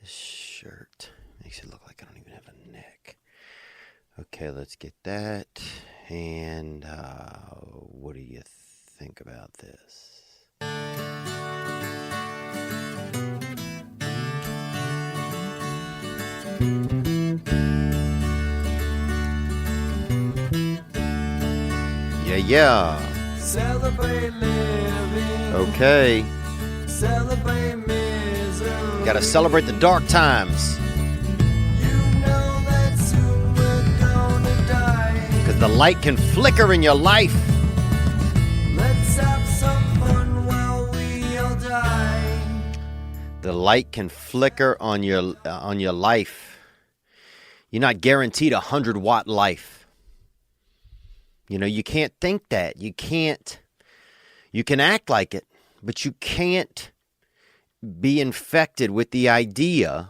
This shirt makes it look like I don't even have a neck. Okay, let's get that. And what do you think about this? Yeah. Celebrate living. Okay. Celebrate misery. Gotta celebrate the dark times. You know that soon we're gonna die. Because the light can flicker in your life. Let's have some fun while we all die. The light can flicker on your life. You're not guaranteed 100-watt life. You know, you can't think that. You can act like it, but you can't be infected with the idea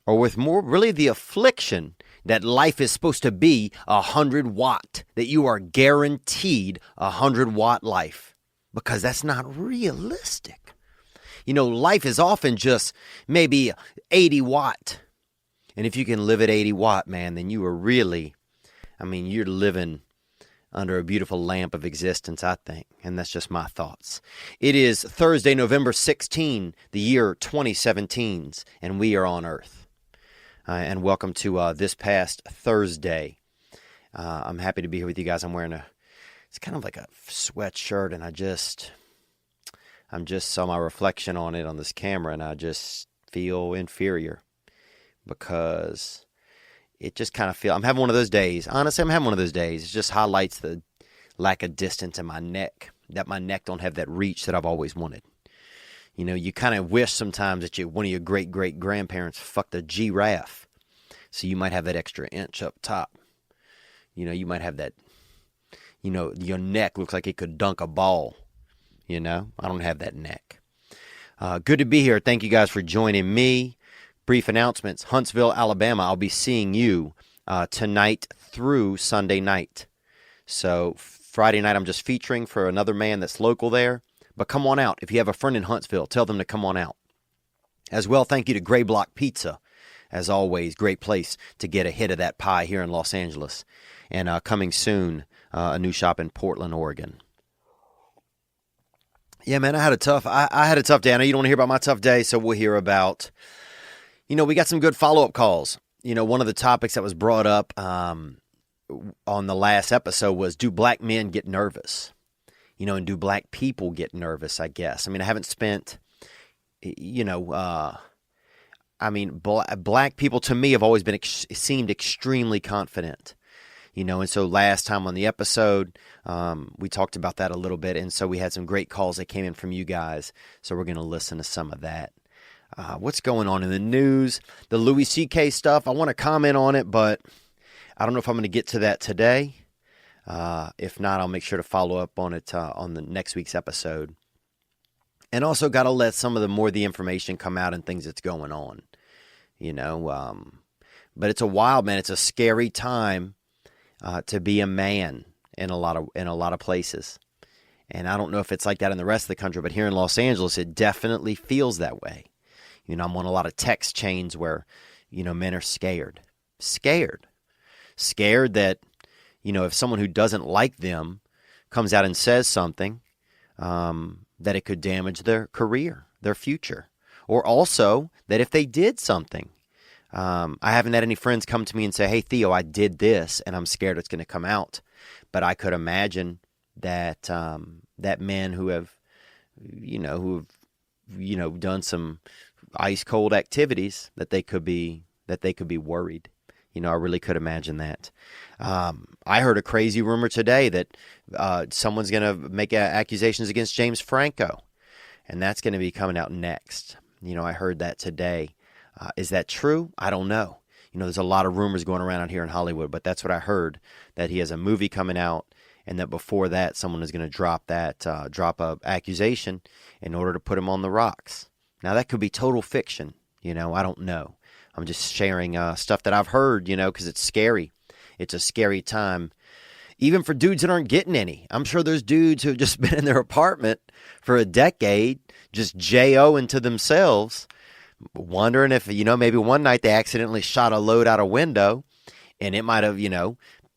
or with more really the affliction that life is supposed to be 100-watt, that you are guaranteed 100-watt life, because that's not realistic. You know, life is often just maybe 80-watt. And if you can live at 80-watt, man, then you are really, you're living under a beautiful lamp of existence, I think. And that's just my thoughts. It is Thursday, November 16, the year 2017, and we are on Earth. And welcome to this past Thursday. I'm happy to be here with you guys. I'm wearing it's kind of like a sweatshirt, and I just saw my reflection on it on this camera, and I just feel inferior because it just kind of I'm having one of those days. Honestly, I'm having one of those days. It just highlights the lack of distance in my neck, that my neck don't have that reach that I've always wanted. You know, you kind of wish sometimes that one of your great-great-grandparents fucked a giraffe, so you might have that extra inch up top. You know, you might have that, your neck looks like it could dunk a ball. You know, I don't have that neck. Good to be here. Thank you guys for joining me. Brief announcements. Huntsville, Alabama. I'll be seeing you tonight through Sunday night. So Friday night I'm just featuring for another man that's local there. But come on out. If you have a friend in Huntsville, tell them to come on out. As well, thank you to Gray Block Pizza. As always, great place to get a hit of that pie here in Los Angeles. And coming soon, a new shop in Portland, Oregon. Yeah, man, I had a tough day. I know you don't want to hear about my tough day, so we'll hear about... we got some good follow-up calls. One of the topics that was brought up on the last episode was, do black men get nervous? And do black people get nervous, I guess. I haven't spent, black people to me have always been, seemed extremely confident. And so last time on the episode, we talked about that a little bit. And so we had some great calls that came in from you guys. So we're going to listen to some of that. What's going on in the news? The Louis C.K. stuff, I want to comment on it, but I don't know if I'm going to get to that today. If not, I'll make sure to follow up on it on the next week's episode. And also got to let some of the information come out and things that's going on. But it's a wild, man. It's a scary time to be a man in a lot of places. And I don't know if it's like that in the rest of the country, but here in Los Angeles, it definitely feels that way. I'm on a lot of text chains where, men are scared that, if someone who doesn't like them comes out and says something, that it could damage their career, their future. Or also that if they did something, I haven't had any friends come to me and say, hey, Theo, I did this and I'm scared it's going to come out. But I could imagine that, that men who have done some ice cold activities, that they could be worried. I really could imagine that. I heard a crazy rumor today that someone's going to make accusations against James Franco, and that's going to be coming out next. I heard that today. Is that true? I don't know. There's a lot of rumors going around out here in Hollywood, but that's what I heard, that he has a movie coming out, and that before that, someone is going to drop a accusation in order to put him on the rocks. Now, that could be total fiction. I don't know. I'm just sharing stuff that I've heard, because it's scary. It's a scary time, even for dudes that aren't getting any. I'm sure there's dudes who have just been in their apartment for a decade, just J.O.ing to themselves, wondering if, maybe one night they accidentally shot a load out a window and it might have,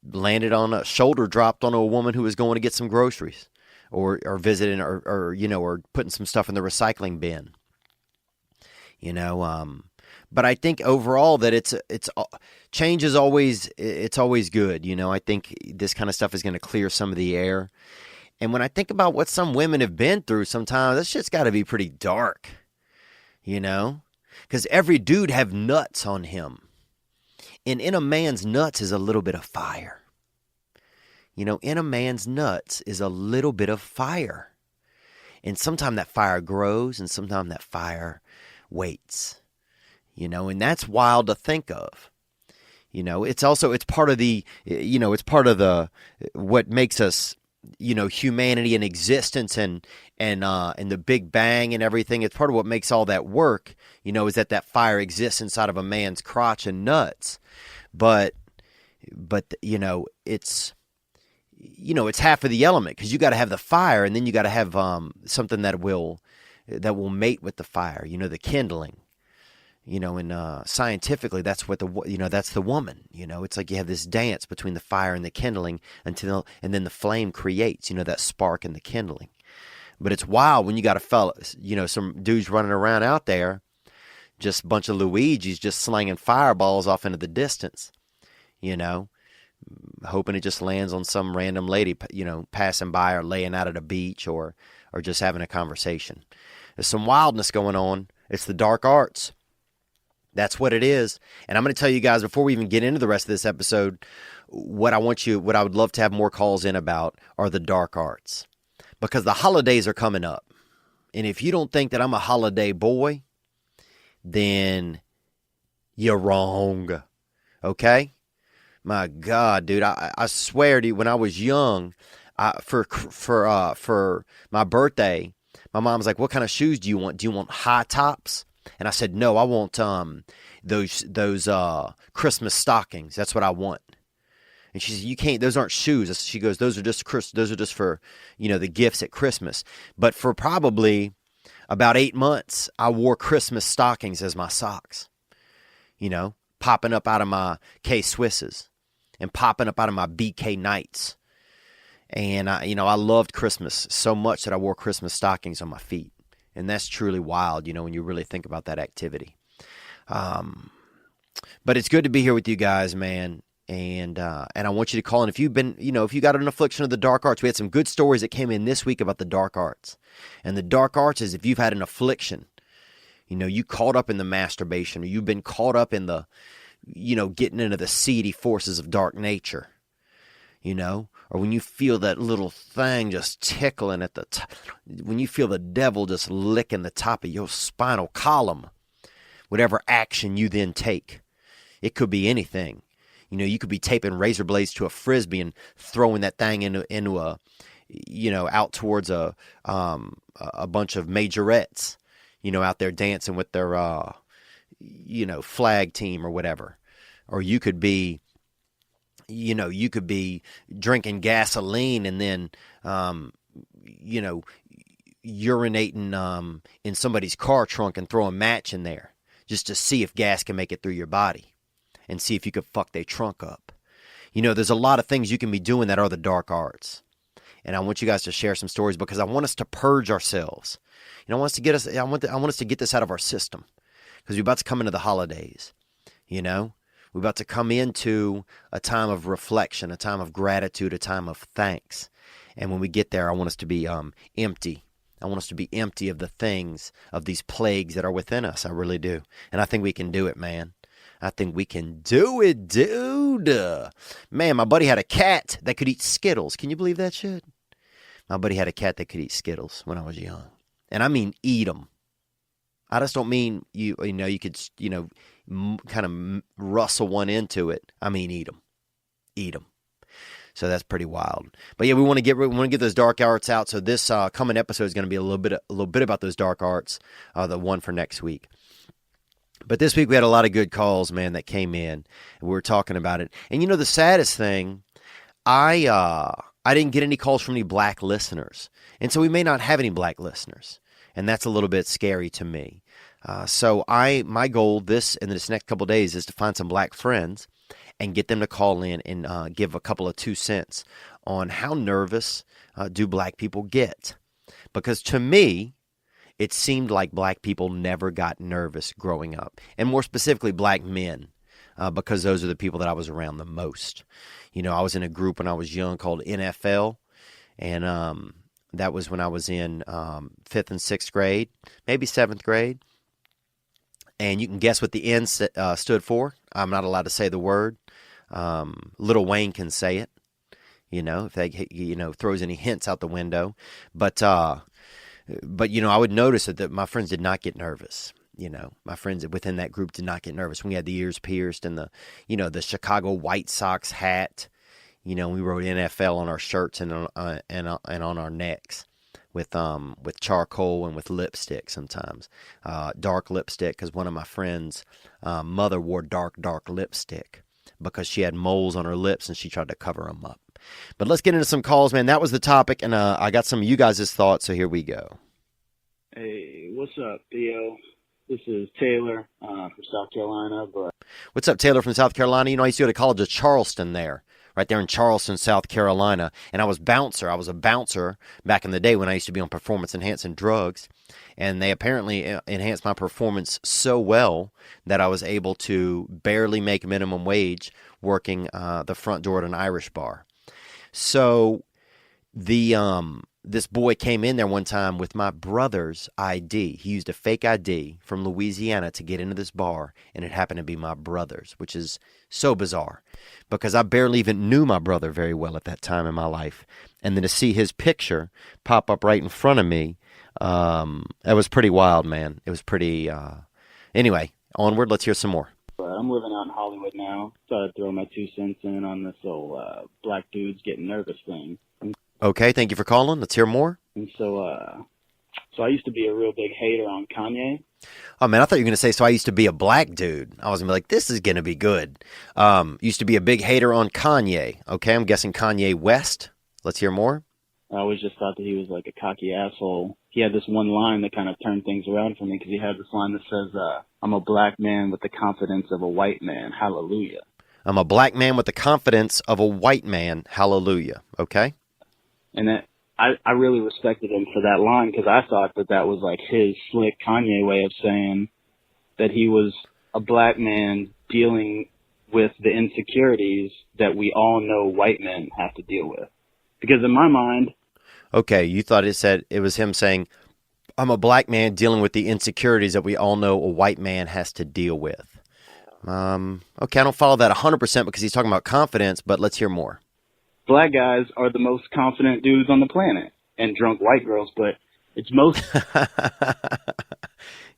landed on a shoulder dropped on a woman who was going to get some groceries or visiting or putting some stuff in the recycling bin. But I think overall that it's change is always good. I think this kind of stuff is going to clear some of the air. And when I think about what some women have been through, sometimes that shit's got to be pretty dark, because every dude have nuts on him, and in a man's nuts is a little bit of fire. In a man's nuts is a little bit of fire, and sometimes that fire grows, and sometimes that fire waits. And that's wild to think of. It's part of the what makes us, humanity and existence and the Big Bang and everything. It's part of what makes all that work, is that fire exists inside of a man's crotch and nuts. But it's half of the element, because you got to have the fire, and then you got to have something that will mate with the fire, the kindling. And scientifically, that's what that's the woman. It's like you have this dance between the fire and the kindling and then the flame creates, that spark and the kindling. But it's wild when you got a fella, some dudes running around out there, just a bunch of Luigis just slinging fireballs off into the distance, hoping it just lands on some random lady, passing by or laying out at a beach or just having a conversation. There's some wildness going on. It's the dark arts. That's what it is. And I'm going to tell you guys, before we even get into the rest of this episode, what I would love to have more calls in about are the dark arts. Because the holidays are coming up. And if you don't think that I'm a holiday boy, then you're wrong. Okay? My God, dude, I swear to you, when I was young, for my birthday, my mom was like, "What kind of shoes do you want? Do you want high tops?" And I said, "No, I want those Christmas stockings. That's what I want." And she said, "You can't. Those aren't shoes." She goes, "Those are just for the gifts at Christmas." But for probably about 8 months, I wore Christmas stockings as my socks. Popping up out of my K-Swisses and popping up out of my BK Knights. And I loved Christmas so much that I wore Christmas stockings on my feet. And that's truly wild, when you really think about that activity. But it's good to be here with you guys, man. And I want you to call in if you've been, if you got an affliction of the dark arts. We had some good stories that came in this week about the dark arts. And the dark arts is if you've had an affliction, you caught up in the masturbation, or you've been caught up in the, getting into the seedy forces of dark nature, or when you feel that little thing just tickling at the when you feel the devil just licking the top of your spinal column, whatever action you then take, it could be anything. You could be taping razor blades to a frisbee and throwing that thing into a, out towards a bunch of majorettes, out there dancing with their, flag team or whatever. Or you could be, drinking gasoline and then, urinating in somebody's car trunk and throw a match in there just to see if gas can make it through your body and see if you could fuck their trunk up. There's a lot of things you can be doing that are the dark arts. And I want you guys to share some stories because I want us to purge ourselves. I want us to get this out of our system because we're about to come into the holidays. We're about to come into a time of reflection, a time of gratitude, a time of thanks. And when we get there, I want us to be empty. I want us to be empty of the things, of these plagues that are within us. I really do. And I think we can do it, man. I think we can do it, dude. Man, my buddy had a cat that could eat Skittles. Can you believe that shit? My buddy had a cat that could eat Skittles when I was young. And I mean eat them. I just don't mean you could, kind of rustle one into it. I mean eat them. Eat them. So that's pretty wild. But yeah, we want to get those dark arts out. So this coming episode is going to be a little bit about those dark arts, the one for next week. But this week we had a lot of good calls, man, that came in, and we were talking about it. And the saddest thing, I didn't get any calls from any black listeners, and so we may not have any black listeners, and that's a little bit scary to me. My goal in this next couple of days is to find some black friends and get them to call in and give a couple of 2 cents on how nervous do black people get. Because to me, it seemed like black people never got nervous growing up, and more specifically, black men, because those are the people that I was around the most. I was in a group when I was young called NFL, and that was when I was in 5th and 6th grade, maybe 7th grade. And you can guess what the N stood for. I'm not allowed to say the word. Little Wayne can say it, if they, throws any hints out the window. But I would notice that my friends did not get nervous. My friends within that group did not get nervous. We had the ears pierced and the Chicago White Sox hat. We wrote NFL on our shirts and on our necks with charcoal and with lipstick sometimes. Dark lipstick, because one of my friends' mother wore dark lipstick because she had moles on her lips and she tried to cover them up. But let's get into some calls, man. That was the topic, and I got some of you guys' thoughts, so here we go. Hey, what's up, Theo? This is Taylor from South Carolina. What's up, Taylor from South Carolina? I used to go to college at Charleston there, right there in Charleston, South Carolina, and I was a bouncer back in the day when I used to be on performance-enhancing drugs, and they apparently enhanced my performance so well that I was able to barely make minimum wage working the front door at an Irish bar. So this boy came in there one time with my brother's ID. He used a fake ID from Louisiana to get into this bar, and it happened to be my brother's, which is so bizarre because I barely even knew my brother very well at that time in my life. And then to see his picture pop up right in front of me, that was pretty wild, man. It was pretty, anyway, onward, let's hear some more. I'm living out in Hollywood now. Thought I'd throw my 2 cents in on this whole black dudes getting nervous thing. Okay, thank you for calling. Let's hear more. And so I used to be a real big hater on Kanye. Oh, man, I thought you were going to say, so I used to be a black dude. I was going to be like, this is going to be good. Used to be a big hater on Kanye. Okay, I'm guessing Kanye West. Let's hear more. I always just thought that he was like a cocky asshole. He had this one line that kind of turned things around for me because he had this line that says, I'm a black man with the confidence of a white man. Hallelujah. I'm a black man with the confidence of a white man. Hallelujah. Okay. And that I really respected him for that line because I thought that was like his slick Kanye way of saying that he was a black man dealing with the insecurities that we all know white men have to deal with. Because in my mind... Okay, you thought it was him saying, I'm a black man dealing with the insecurities that we all know a white man has to deal with. Okay, I don't follow that 100% because he's talking about confidence, but let's hear more. Black guys are the most confident dudes on the planet, and drunk white girls, but it's most...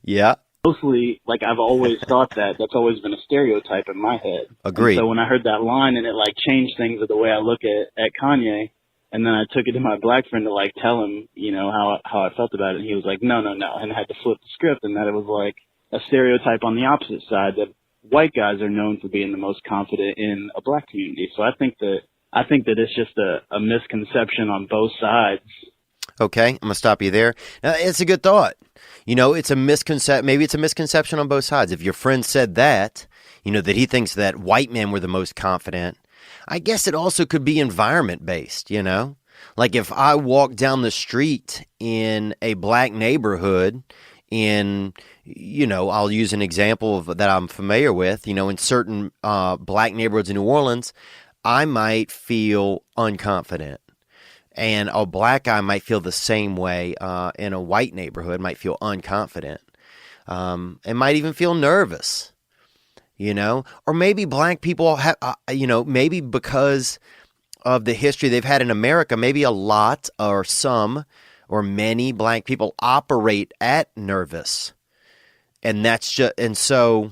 Yeah. Mostly, like, I've always thought that's always been a stereotype in my head. Agreed. And so when I heard that line and it, like, changed things of the way I look at Kanye, and then I took it to my black friend to, like, tell him, how I felt about it, and he was like, no, and I had to flip the script, and that it was, like, a stereotype on the opposite side, that white guys are known for being the most confident in a black community. So I think that it's just a misconception on both sides. Okay, I'm going to stop you there. It's a good thought. It's a maybe it's a misconception on both sides. If your friend said that, that he thinks that white men were the most confident, I guess it also could be environment based, Like if I walk down the street in a black neighborhood I'll use an example that I'm familiar with, in certain black neighborhoods in New Orleans, I might feel unconfident. And a black guy might feel the same way in a white neighborhood, might feel unconfident, and might even feel nervous, Or maybe black people have, maybe because of the history they've had in America, maybe a lot or some or many black people operate at nervous. And so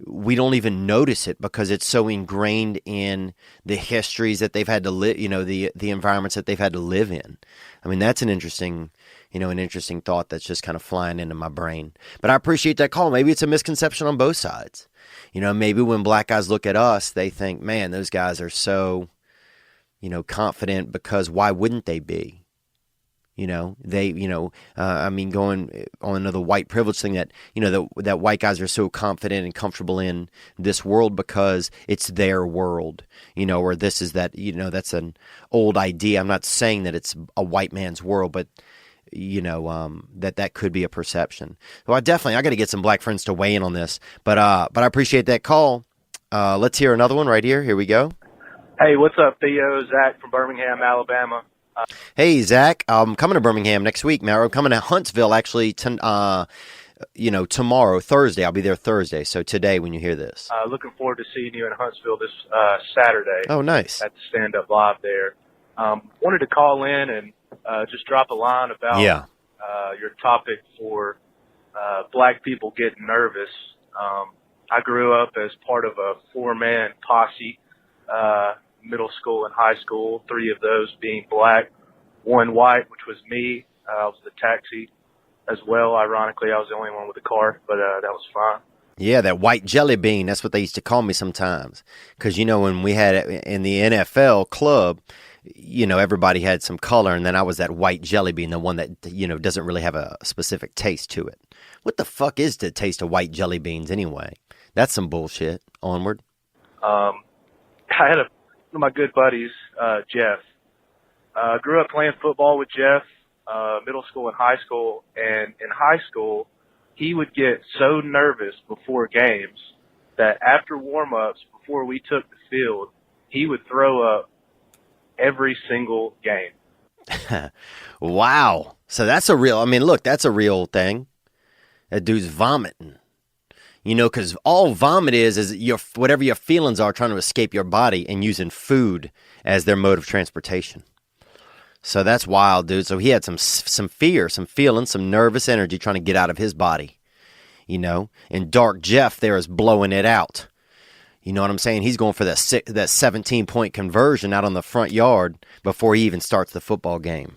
we don't even notice it because it's so ingrained in the histories that they've had to live, the environments that they've had to live in. I mean, that's an interesting thought that's just kind of flying into my brain. But I appreciate that call. Maybe it's a misconception on both sides. Maybe when black guys look at us, they think, man, those guys are so, confident because why wouldn't they be? I mean, going on another white privilege thing that, that white guys are so confident and comfortable in this world because it's their world, or this is that, that's an old idea. I'm not saying that it's a white man's world, but, that could be a perception. So I got to get some black friends to weigh in on this, but I appreciate that call. Let's hear another one right here. Here we go. Hey, what's up, Theo? Zach from Birmingham, Alabama. Hey, Zach, I'm coming to Birmingham next week, man. I'm coming to Huntsville, actually, tomorrow, Thursday. I'll be there Thursday, so today when you hear this. Looking forward to seeing you in Huntsville this Saturday. Oh, nice. At the Stand Up Live there. Wanted to call in and just drop a line about your topic for black people getting nervous. I grew up as part of a 4-man posse, middle school and high school, 3 of those being black, 1 white, which was me. I was the taxi as well. Ironically, I was the only one with the car, but that was fine. Yeah, that white jelly bean. That's what they used to call me sometimes. Because, when we had it in the NFL club, everybody had some color, and then I was that white jelly bean, the one that, doesn't really have a specific taste to it. What the fuck is the taste of white jelly beans anyway? That's some bullshit. Onward. I had one of my good buddies, Jeff. Grew up playing football with Jeff, middle school and high school. And in high school, he would get so nervous before games that after warm-ups, before we took the field, he would throw up every single game. Wow. So that's that's a real thing. That dude's vomiting. Because all vomit is whatever your feelings are trying to escape your body and using food as their mode of transportation. So that's wild, dude. So he had some fear, some feelings, some nervous energy trying to get out of his body, And Dark Jeff there is blowing it out. You know what I'm saying? He's going for that 17-point conversion out on the front yard before he even starts the football game.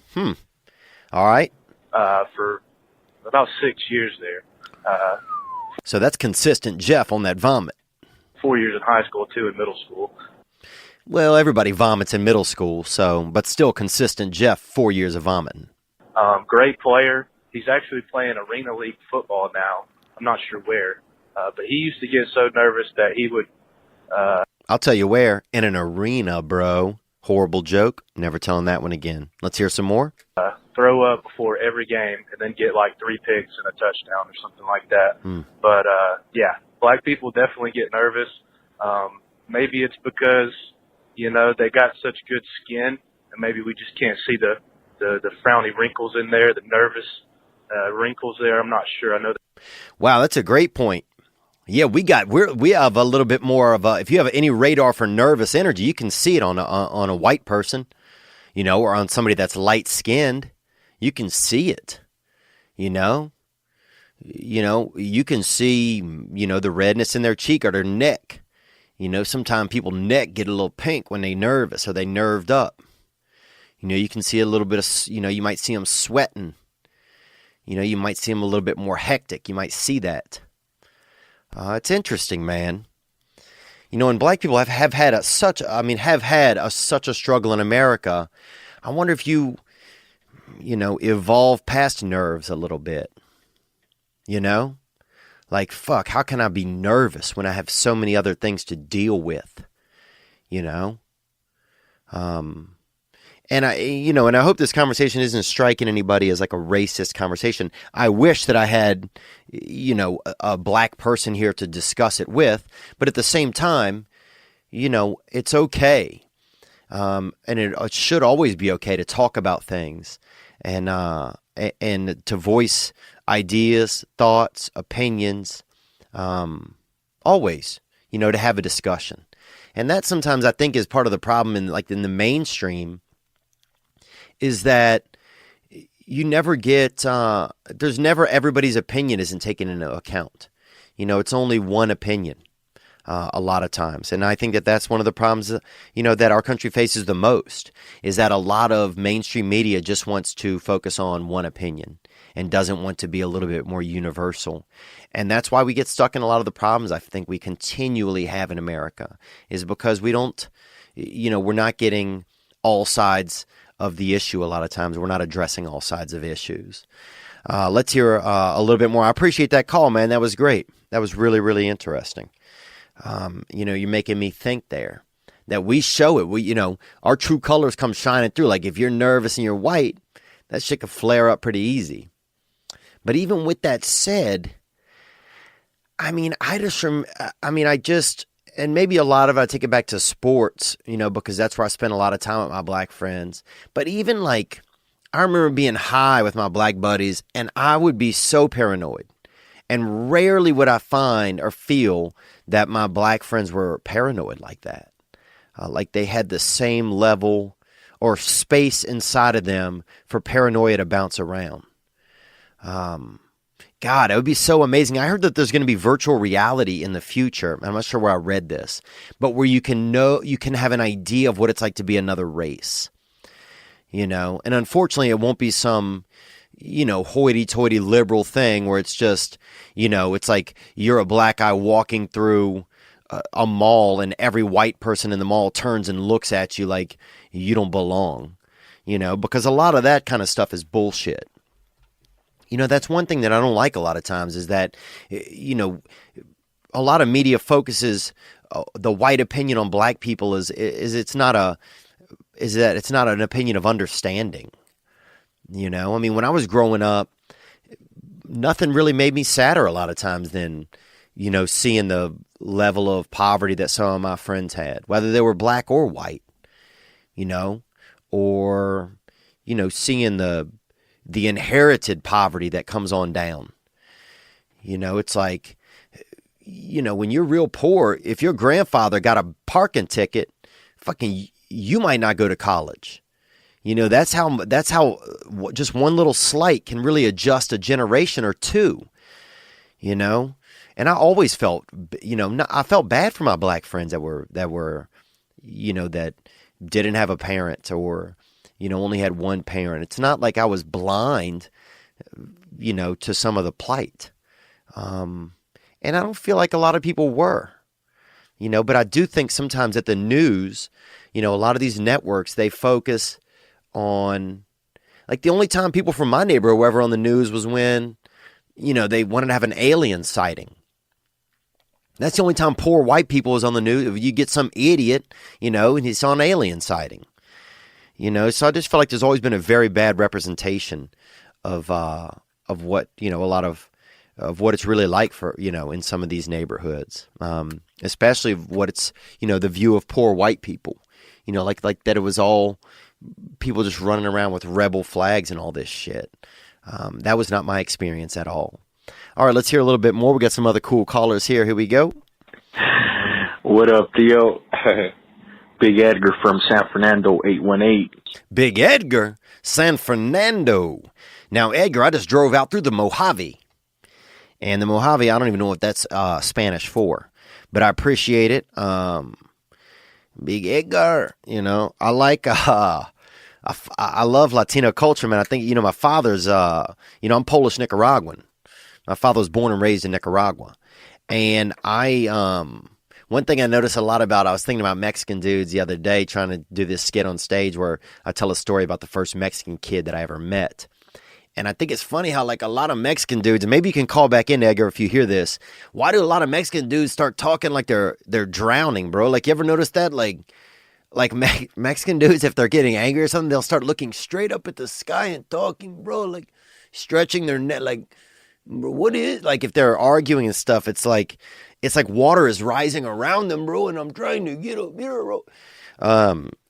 All right. For about 6 years there. So that's consistent Jeff on that vomit. 4 years in high school, 2 in middle school. Well, everybody vomits in middle school, but still consistent Jeff, 4 years of vomiting. Great player. He's actually playing Arena League football now. I'm not sure where. But he used to get so nervous that he would... I'll tell you where. In an arena, bro. Horrible joke. Never telling that one again. Let's hear some more. Throw up before every game and then get like 3 picks and a touchdown or something like that. But, black people definitely get nervous. Maybe it's because, they got such good skin and maybe we just can't see the frowny wrinkles in there, the nervous wrinkles there. I'm not sure. I know that. Wow, that's a great point. Yeah, we have a little bit more of a, if you have any radar for nervous energy, you can see it on a white person, or on somebody that's light skinned. You can see it, you can see, the redness in their cheek or their neck. Sometimes people's neck get a little pink when they nervous or they nerved up. You can see a little bit of, you might see them sweating. You might see them a little bit more hectic. You might see that. It's interesting, man. And black people have had such a struggle in America. I wonder if you evolve past nerves a little bit. Like, fuck, how can I be nervous when I have so many other things to deal with? And I hope this conversation isn't striking anybody as like a racist conversation. I wish that I had, a black person here to discuss it with, but at the same time, it's okay. And it should always be okay to talk about things and to voice ideas, thoughts, opinions, always, to have a discussion. And that sometimes I think is part of the problem in the mainstream, is that you never get, there's never, everybody's opinion isn't taken into account. It's only one opinion a lot of times. And I think that that's one of the problems, that our country faces the most, is that a lot of mainstream media just wants to focus on one opinion and doesn't want to be a little bit more universal. And that's why we get stuck in a lot of the problems I think we continually have in America, is because we don't, we're not getting all sides of the issue a lot of times. We're not addressing all sides of issues. Let's hear a little bit more. I appreciate that call, man. That was great. That was really, really interesting. You're making me think there that we show it. Our true colors come shining through. Like if you're nervous and you're white, that shit could flare up pretty easy. But even with that said, and maybe a lot of it, I take it back to sports, because that's where I spend a lot of time with my black friends. But even like, I remember being high with my black buddies, and I would be so paranoid. And rarely would I find or feel that my black friends were paranoid like that. Like they had the same level or space inside of them for paranoia to bounce around. God, it would be so amazing. I heard that there's going to be virtual reality in the future. I'm not sure where I read this, but where you can have an idea of what it's like to be another race. And unfortunately it won't be some, hoity-toity liberal thing where it's just, it's like you're a black guy walking through a mall and every white person in the mall turns and looks at you like you don't belong, because a lot of that kind of stuff is bullshit. That's one thing that I don't like a lot of times is that, a lot of media focuses the white opinion on black people is it's not an opinion of understanding. When I was growing up, nothing really made me sadder a lot of times than, seeing the level of poverty that some of my friends had, whether they were black or white, or, seeing the inherited poverty that comes on down. It's like, when you're real poor, if your grandfather got a parking ticket, fucking, you might not go to college. That's how just one little slight can really adjust a generation or two, and I always felt, I felt bad for my black friends that didn't have a parent or, only had one parent. It's not like I was blind, to some of the plight. And I don't feel like a lot of people were, but I do think sometimes at the news, a lot of these networks, they focus on, like the only time people from my neighborhood were ever on the news was when, they wanted to have an alien sighting. That's the only time poor white people was on the news. You get some idiot, and he saw an alien sighting. So I just feel like there's always been a very bad representation of what, a lot of what it's really like for, in some of these neighborhoods, especially what it's, the view of poor white people, like that it was all people just running around with rebel flags and all this shit. That was not my experience at all. All right, let's hear a little bit more. We got some other cool callers here. Here we go. What up, Theo? Big Edgar from San Fernando, 818. Big Edgar, San Fernando. Now, Edgar, I just drove out through the Mojave. And the Mojave, I don't even know what that's Spanish for. But I appreciate it. Big Edgar, I like, I love Latino culture, man. I think, my father's, I'm Polish Nicaraguan. My father was born and raised in Nicaragua. And one thing I noticed a lot about, I was thinking about Mexican dudes the other day trying to do this skit on stage where I tell a story about the first Mexican kid that I ever met. And I think it's funny how like a lot of Mexican dudes, and maybe you can call back in, Edgar, if you hear this. Why do a lot of Mexican dudes start talking like they're drowning, bro? Like you ever notice that? Like Mexican dudes, if they're getting angry or something, they'll start looking straight up at the sky and talking, bro, like stretching their neck, like, bro, what is, like if they're arguing and stuff, it's like water is rising around them, bro, and I'm trying to get up here, bro.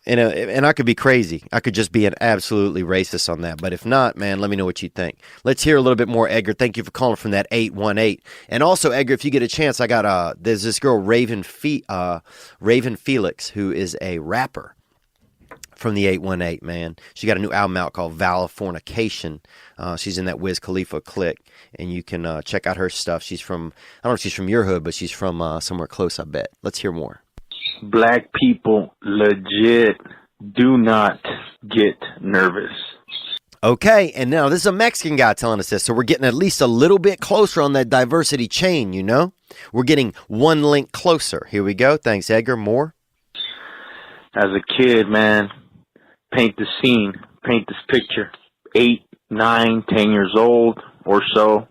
And I could be crazy. I could just be an absolutely racist on that. But if not, man, let me know what you think. Let's hear a little bit more, Edgar. Thank you for calling from that 818. And also, Edgar, if you get a chance, I got there's this girl, Raven Felix, who is a rapper from the 818, man. She got a new album out called Californication. She's in that Wiz Khalifa clique, and you can check out her stuff. She's from, I don't know if she's from your hood, but she's from somewhere close, I bet. Let's hear more. Black people legit do not get nervous. Okay, and now this is a Mexican guy telling us this, so we're getting at least a little bit closer on that diversity chain, We're getting one link closer. Here we go. Thanks, Edgar. More? As a kid, man, paint the scene, paint this picture. 8, 9, 10 years old or so.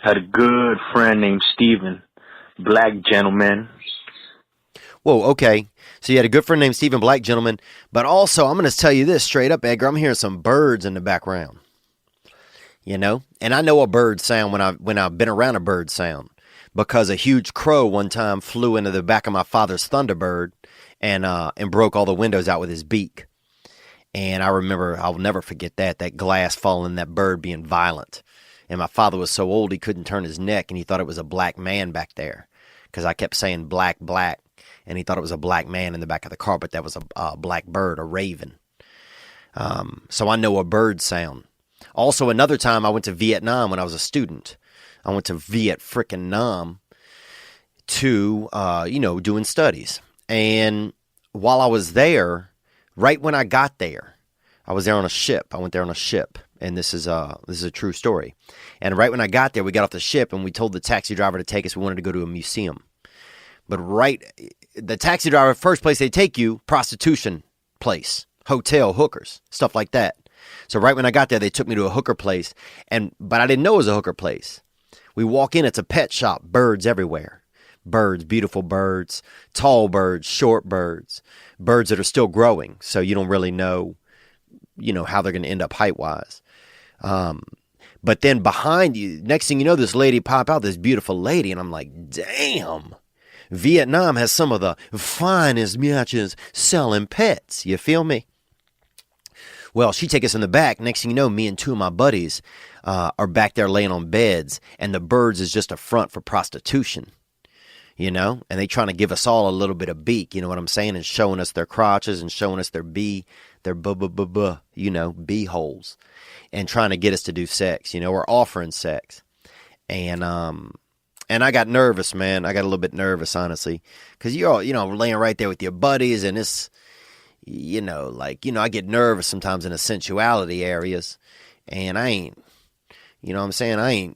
Had a good friend named Steven, black gentleman. Whoa, okay. So you had a good friend named Stephen, black gentleman, but also I'm going to tell you this straight up, Edgar. I'm hearing some birds in the background. You know, and I know a bird sound when I've been around a bird sound, because a huge crow one time flew into the back of my father's Thunderbird and broke all the windows out with his beak. And I remember, I'll never forget that glass falling, that bird being violent. And my father was so old he couldn't turn his neck, and he thought it was a black man back there, because I kept saying black, black, and he thought it was a black man in the back of the car, but that was a black bird, a raven. So I know a bird sound. Also, another time I went to Vietnam when I was a student. I went to Viet frickin' Nam to, doing studies. And while I was there, right when I got there, I was there on a ship. I went there on a ship, and this is a true story. And right when I got there, we got off the ship, and we told the taxi driver to take us. We wanted to go to a museum. But the taxi driver, first place they take you, prostitution place, hotel, hookers, stuff like that. So right when I got there, they took me to a hooker place, but I didn't know it was a hooker place. We walk in, it's a pet shop, birds everywhere. Birds, beautiful birds, tall birds, short birds, birds that are still growing. So you don't really know, how they're going to end up height-wise. But then behind you, next thing you know, this lady pop out, this beautiful lady, and I'm like, damn, Vietnam has some of the finest matches selling pets. You feel me? Well, she take us in the back. Next thing you know, me and two of my buddies are back there laying on beds, and the birds is just a front for prostitution, and they trying to give us all a little bit of beak, you know what I'm saying, and showing us their crotches and showing us their bee holes, and trying to get us to do sex, or offering sex. And I got nervous, man. I got a little bit nervous, honestly, because you're all, laying right there with your buddies, and it's, I get nervous sometimes in the sensuality areas, and I ain't, what I'm saying, I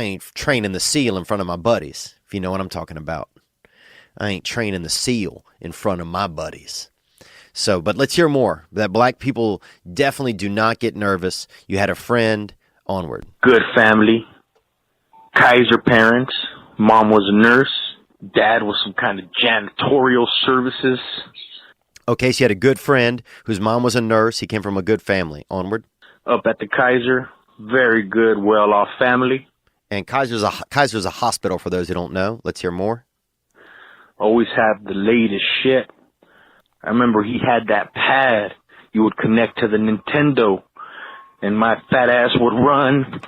ain't training the seal in front of my buddies, if you know what I'm talking about. I ain't training the seal in front of my buddies. So, but let's hear more. That black people definitely do not get nervous. You had a friend, onward. Good family. Kaiser parents. Mom was a nurse. Dad was some kind of janitorial services. Okay, so you had a good friend whose mom was a nurse. He came from a good family. Onward. Up at the Kaiser. Very good, well-off family. And Kaiser's a hospital for those who don't know. Let's hear more. Always have the latest shit. I remember he had that pad. You would connect to the Nintendo, and my fat ass would run,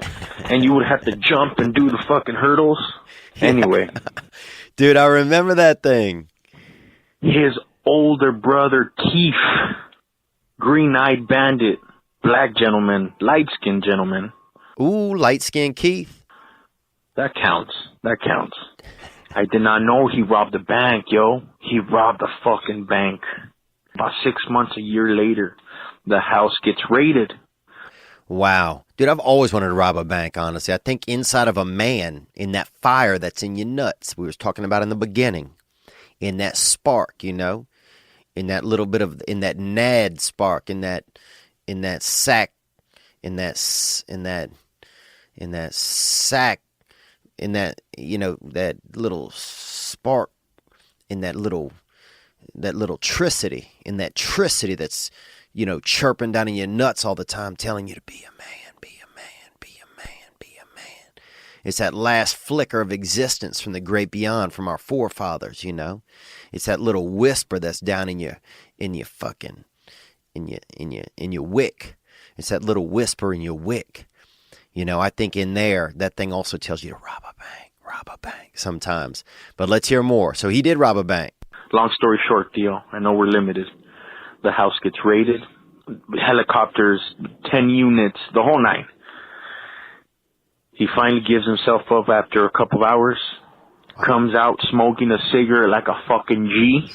and you would have to jump and do the fucking hurdles. Anyway. Dude, I remember that thing. His older brother, Keith, green-eyed bandit, black gentleman, light-skinned gentleman. Ooh, light-skinned Keith. That counts. I did not know he robbed a bank, yo. He robbed a fucking bank. About 6 months, a year later, the house gets raided. Wow. Dude, I've always wanted to rob a bank, honestly. I think inside of a man, in that fire that's in your nuts, we was talking about in the beginning, in that spark, in that little bit of, in that nad spark, in that sack, in that sack, in that, that little spark, in that little tricity, in that tricity that's, chirping down in your nuts all the time, telling you to be a man, be a man, be a man, be a man. It's that last flicker of existence from the great beyond, from our forefathers, It's that little whisper that's down in your wick. It's that little whisper in your wick. I think in there, that thing also tells you to rob a bank sometimes. But let's hear more. So he did rob a bank. Long story short, Theo, I know we're limited. The house gets raided, helicopters, 10 units, the whole nine. He finally gives himself up after a couple of hours, comes out smoking a cigarette like a fucking G,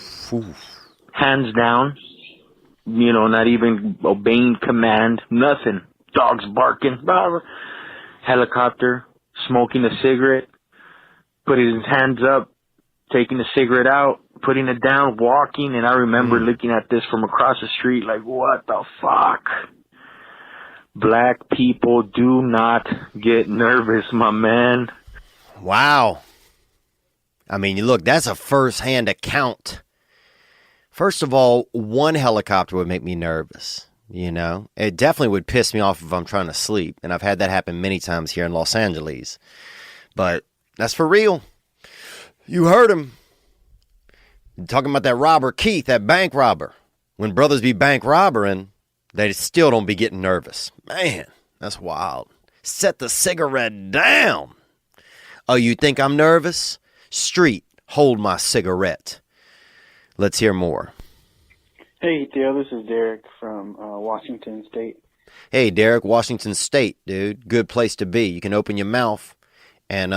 hands down, not even obeying command, nothing. Dogs barking, blah, blah. Helicopter, smoking a cigarette, putting his hands up, taking the cigarette out, putting it down, walking, and I remember looking at this from across the street like, what the fuck? Black people do not get nervous, my man. Wow. I mean, look, that's a first-hand account. First of all, one helicopter would make me nervous. You know, it definitely would piss me off if I'm trying to sleep. And I've had that happen many times here in Los Angeles. But that's for real. You heard him. Talking about that robber Keith, that bank robber. When brothers be bank robbering, they still don't be getting nervous. Man, that's wild. Set the cigarette down. Oh, you think I'm nervous? Street, hold my cigarette. Let's hear more. Hey, Theo, this is Derek from Washington State. Hey, Derek, Washington State, dude. Good place to be. You can open your mouth and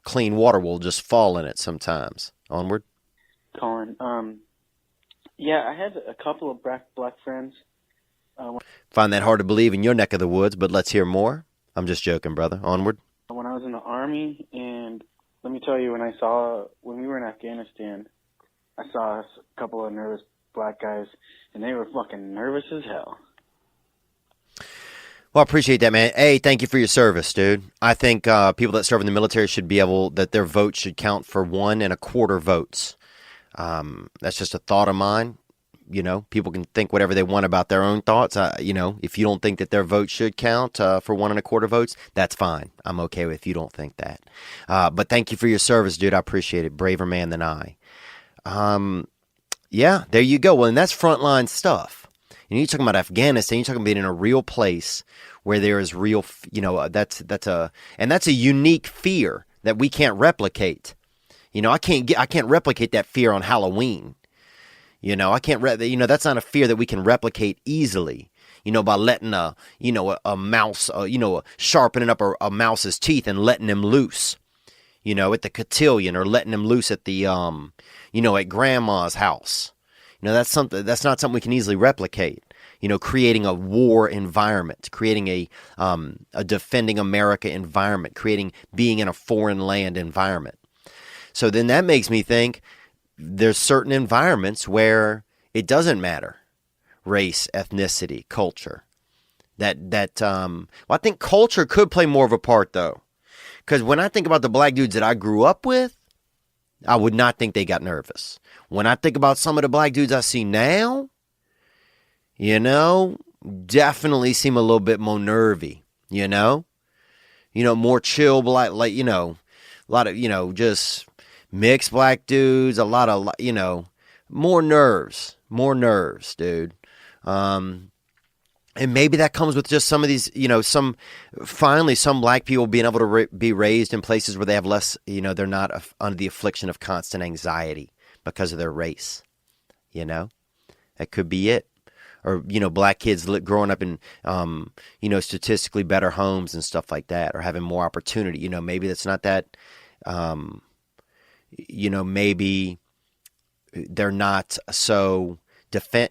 clean water will just fall in it sometimes. Onward. Colin. Yeah, I had a couple of black friends. Find that hard to believe in your neck of the woods, but let's hear more. I'm just joking, brother. Onward. When I was in the Army, and let me tell you, when we were in Afghanistan, I saw a couple of nervous black guys, and they were fucking nervous as hell. Well, I appreciate that, man. Hey, thank you for your service, dude. I think people that serve in the military should be able, that their vote should count for 1 1/4 votes. That's just a thought of mine. You know, people can think whatever they want about their own thoughts. You know, if you don't think that their vote should count for 1 1/4 votes, that's fine. I'm okay if you don't think that. But thank you for your service, dude. I appreciate it. Braver man than I. Yeah, there you go. Well, and that's frontline stuff. And you're talking about Afghanistan. You're talking about being in a real place where there is real, you know, that's a unique fear that we can't replicate. You know, I can't replicate that fear on Halloween. You know, that's not a fear that we can replicate easily. You know, by letting a mouse, sharpening up a mouse's teeth and letting him loose. You know, at the cotillion, or letting him loose at the, at grandma's house. You know, that's not something we can easily replicate. You know, creating a war environment, creating a defending America environment, being in a foreign land environment. So then that makes me think there's certain environments where it doesn't matter, race, ethnicity, culture. I think culture could play more of a part though. Because when I think about the black dudes that I grew up with, I would not think they got nervous. When I think about some of the black dudes I see now, you know, definitely seem a little bit more nervy, you know? You know, more chill, like you know, a lot of, you know, just mixed black dudes, a lot of, you know, more nerves, dude. And maybe that comes with just some of these, you know, some black people being able to be raised in places where they have less, you know, they're not under the affliction of constant anxiety because of their race. You know, that could be it. Or, you know, black kids growing up in, statistically better homes and stuff like that, or having more opportunity. You know, maybe that's not that, maybe they're not so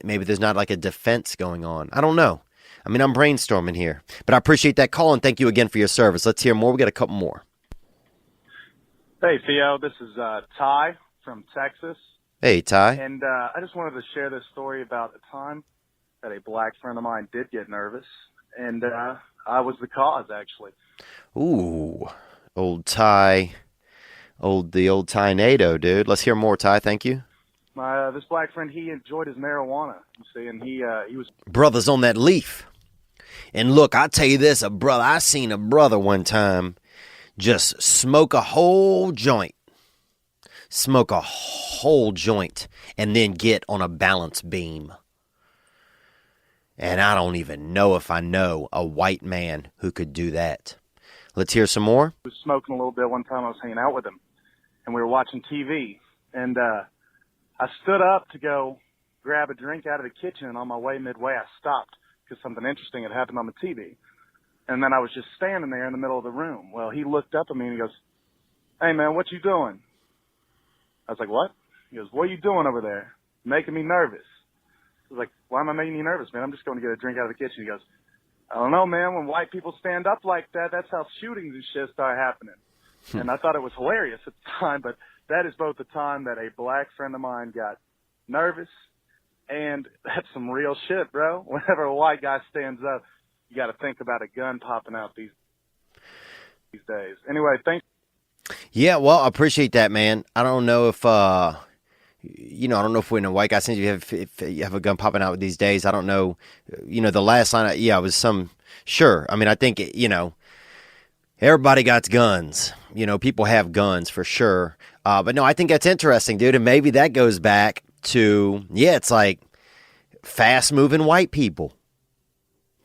maybe there's not like a defense going on. I don't know. I mean, I'm brainstorming here, but I appreciate that call and thank you again for your service. Let's hear more. We got a couple more. Hey, Theo, this is Ty from Texas. Hey, Ty. And I just wanted to share this story about a time that a black friend of mine did get nervous, and I was the cause, actually. Ooh, old Ty, the old Ty-nado, dude. Let's hear more, Ty. Thank you. This black friend, he enjoyed his marijuana, you see, and he was... Brothers on that leaf. And look, I tell you this, I seen a brother one time just smoke a whole joint, and then get on a balance beam. And I don't even know if I know a white man who could do that. Let's hear some more. I was smoking a little bit one time. I was hanging out with him, and we were watching TV, and I stood up to go grab a drink out of the kitchen, and on my way midway, I stopped because something interesting had happened on the TV. And then I was just standing there in the middle of the room. Well, he looked up at me and he goes, "Hey, man, what you doing?" I was like, "What?" He goes, "What are you doing over there? Making me nervous." I was like, "Why am I making you nervous, man? I'm just going to get a drink out of the kitchen." He goes, "I don't know, man. When white people stand up like that, that's how shootings and shit start happening." And I thought it was hilarious at the time, but that is both the time that a black friend of mine got nervous, and that's some real shit, bro. Whenever a white guy stands up, you got to think about a gun popping out these days. Anyway, thanks. Yeah, well, I appreciate that, man. I don't know if I don't know if when a white guy says if you have a gun popping out these days, I don't know. The last line, it was some, sure. I mean, I think, everybody got guns. People have guns for sure. But no, I think that's interesting, dude. And maybe that goes back to, it's like fast moving white people.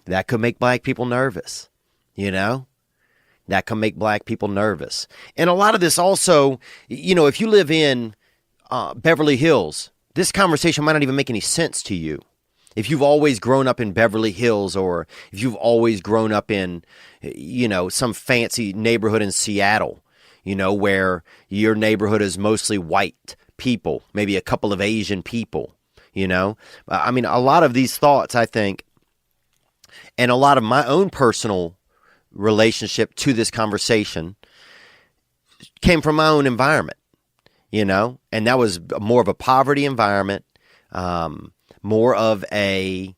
That could make black people nervous, That can make black people nervous. And a lot of this also, if you live in Beverly Hills, this conversation might not even make any sense to you. If you've always grown up in Beverly Hills, or if you've always grown up in, some fancy neighborhood in Seattle, where your neighborhood is mostly white people, maybe a couple of Asian people, I mean, a lot of these thoughts, I think, and a lot of my own personal relationship to this conversation came from my own environment, and that was more of a poverty environment, more of a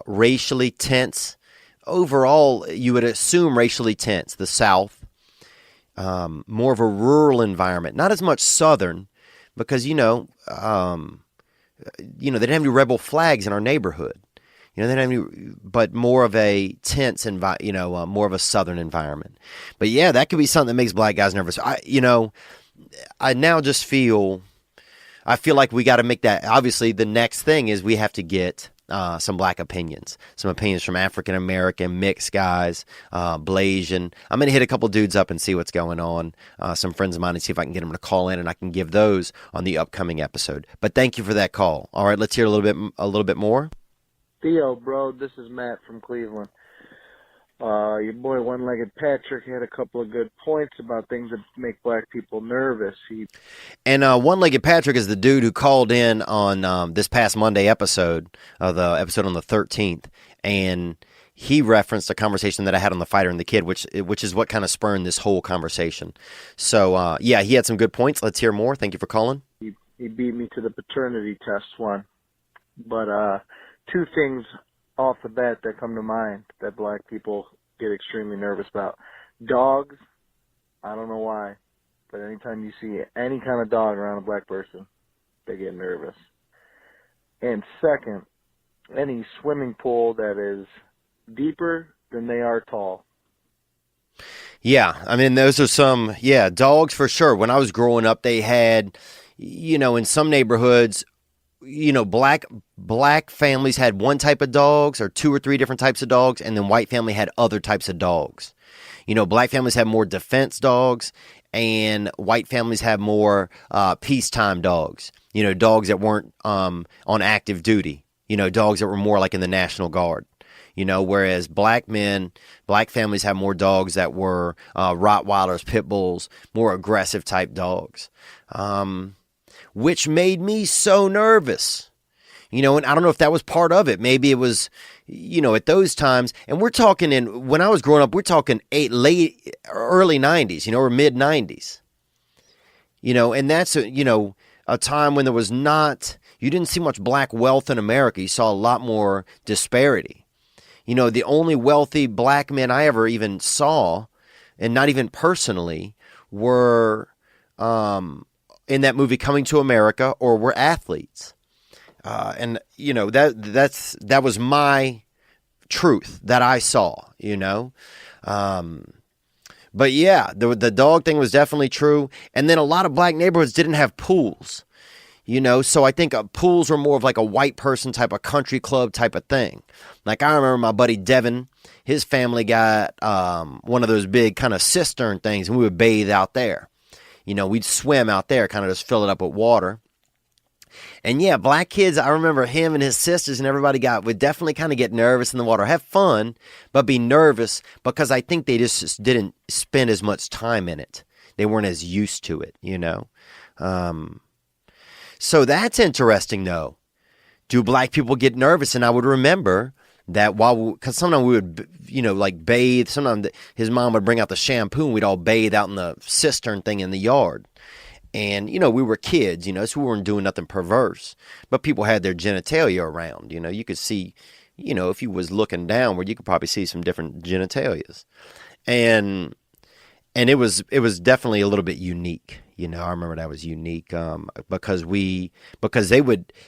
racially tense, overall, you would assume racially tense, the South, more of a rural environment, not as much Southern, because, they didn't have any rebel flags in our neighborhood. They didn't have any, but more of a tense more of a Southern environment. But yeah, that could be something that makes black guys nervous. I now just feel like we got to make that. Obviously, the next thing is we have to get some black opinions, some opinions from African American, mixed guys, Blasian. I'm going to hit a couple dudes up and see what's going on. Some friends of mine, and see if I can get them to call in, and I can give those on the upcoming episode. But thank you for that call. All right, let's hear a little bit more. Theo, bro, this is Matt from Cleveland. Your boy One-Legged Patrick had a couple of good points about things that make black people nervous. And One-Legged Patrick is the dude who called in on this past Monday episode, the episode on the 13th, and he referenced a conversation that I had on The Fighter and the Kid, which is what kind of spurred this whole conversation. So, he had some good points. Let's hear more. Thank you for calling. He beat me to the paternity test one. But two things off the bat that come to mind that black people get extremely nervous about. Dogs, I don't know why, but anytime you see any kind of dog around a black person, they get nervous. And second, any swimming pool that is deeper than they are tall. Yeah, I mean, those are some, dogs for sure. When I was growing up, they had, in some neighborhoods, black families had one type of dogs or two or three different types of dogs, and then white family had other types of dogs. Black families had more defense dogs, and white families had more peacetime dogs. Dogs that weren't on active duty. Dogs that were more like in the National Guard. Whereas black families have more dogs that were Rottweilers, Pit Bulls, more aggressive type dogs. Which made me so nervous, and I don't know if that was part of it. Maybe it was, at those times, and we're talking when I was growing up, we're talking early 90s, or mid 90s, and that's, a time when there was you didn't see much black wealth in America. You saw a lot more disparity. The only wealthy black men I ever even saw, and not even personally, were, in that movie Coming to America, or were athletes. And that was my truth that I saw, But yeah, the dog thing was definitely true. And then a lot of black neighborhoods didn't have pools, so I think pools were more of like a white person type of country club type of thing. Like I remember my buddy Devin, his family got one of those big kind of cistern things, and we would bathe out there. We'd swim out there, kind of just fill it up with water. And yeah, black kids, I remember him and his sisters and everybody would definitely kind of get nervous in the water, have fun, but be nervous because I think they just didn't spend as much time in it. They weren't as used to it, So that's interesting though. Do black people get nervous? And I would remember that because sometimes we would, like bathe. Sometimes his mom would bring out the shampoo and we'd all bathe out in the cistern thing in the yard. And, you know, we were kids, you know, so we weren't doing nothing perverse. But people had their genitalia around, you know. You could see, you know, if you was looking downward, you could probably see some different genitalias. And it was definitely a little bit unique. You know, I remember that was unique because him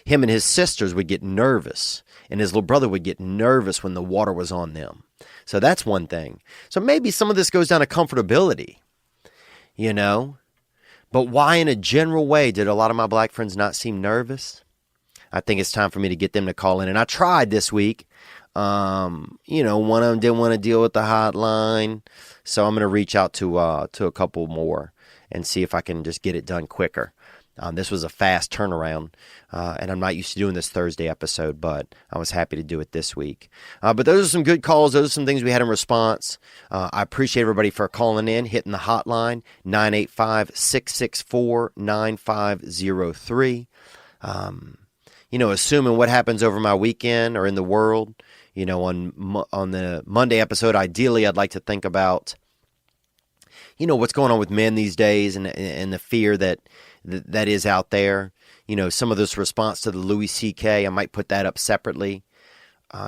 and his sisters would get nervous, and his little brother would get nervous when the water was on them. So that's one thing. So maybe some of this goes down to comfortability, you know. But why in a general way did a lot of my black friends not seem nervous? I think it's time for me to get them to call in. And I tried this week. You know, one of them didn't want to deal with the hotline. So I'm going to reach out to a couple more and see if I can just get it done quicker. This was a fast turnaround, and I'm not used to doing this Thursday episode, but I was happy to do it this week. But those are some good calls. Those are some things we had in response. I appreciate everybody for calling in, hitting the hotline, 985-664-9503. You know, assuming what happens over my weekend or in the world, you know, on the Monday episode, ideally I'd like to think about, you know, what's going on with men these days and the fear that is out there. You know, some of this response to the Louis C.K., I might put that up separately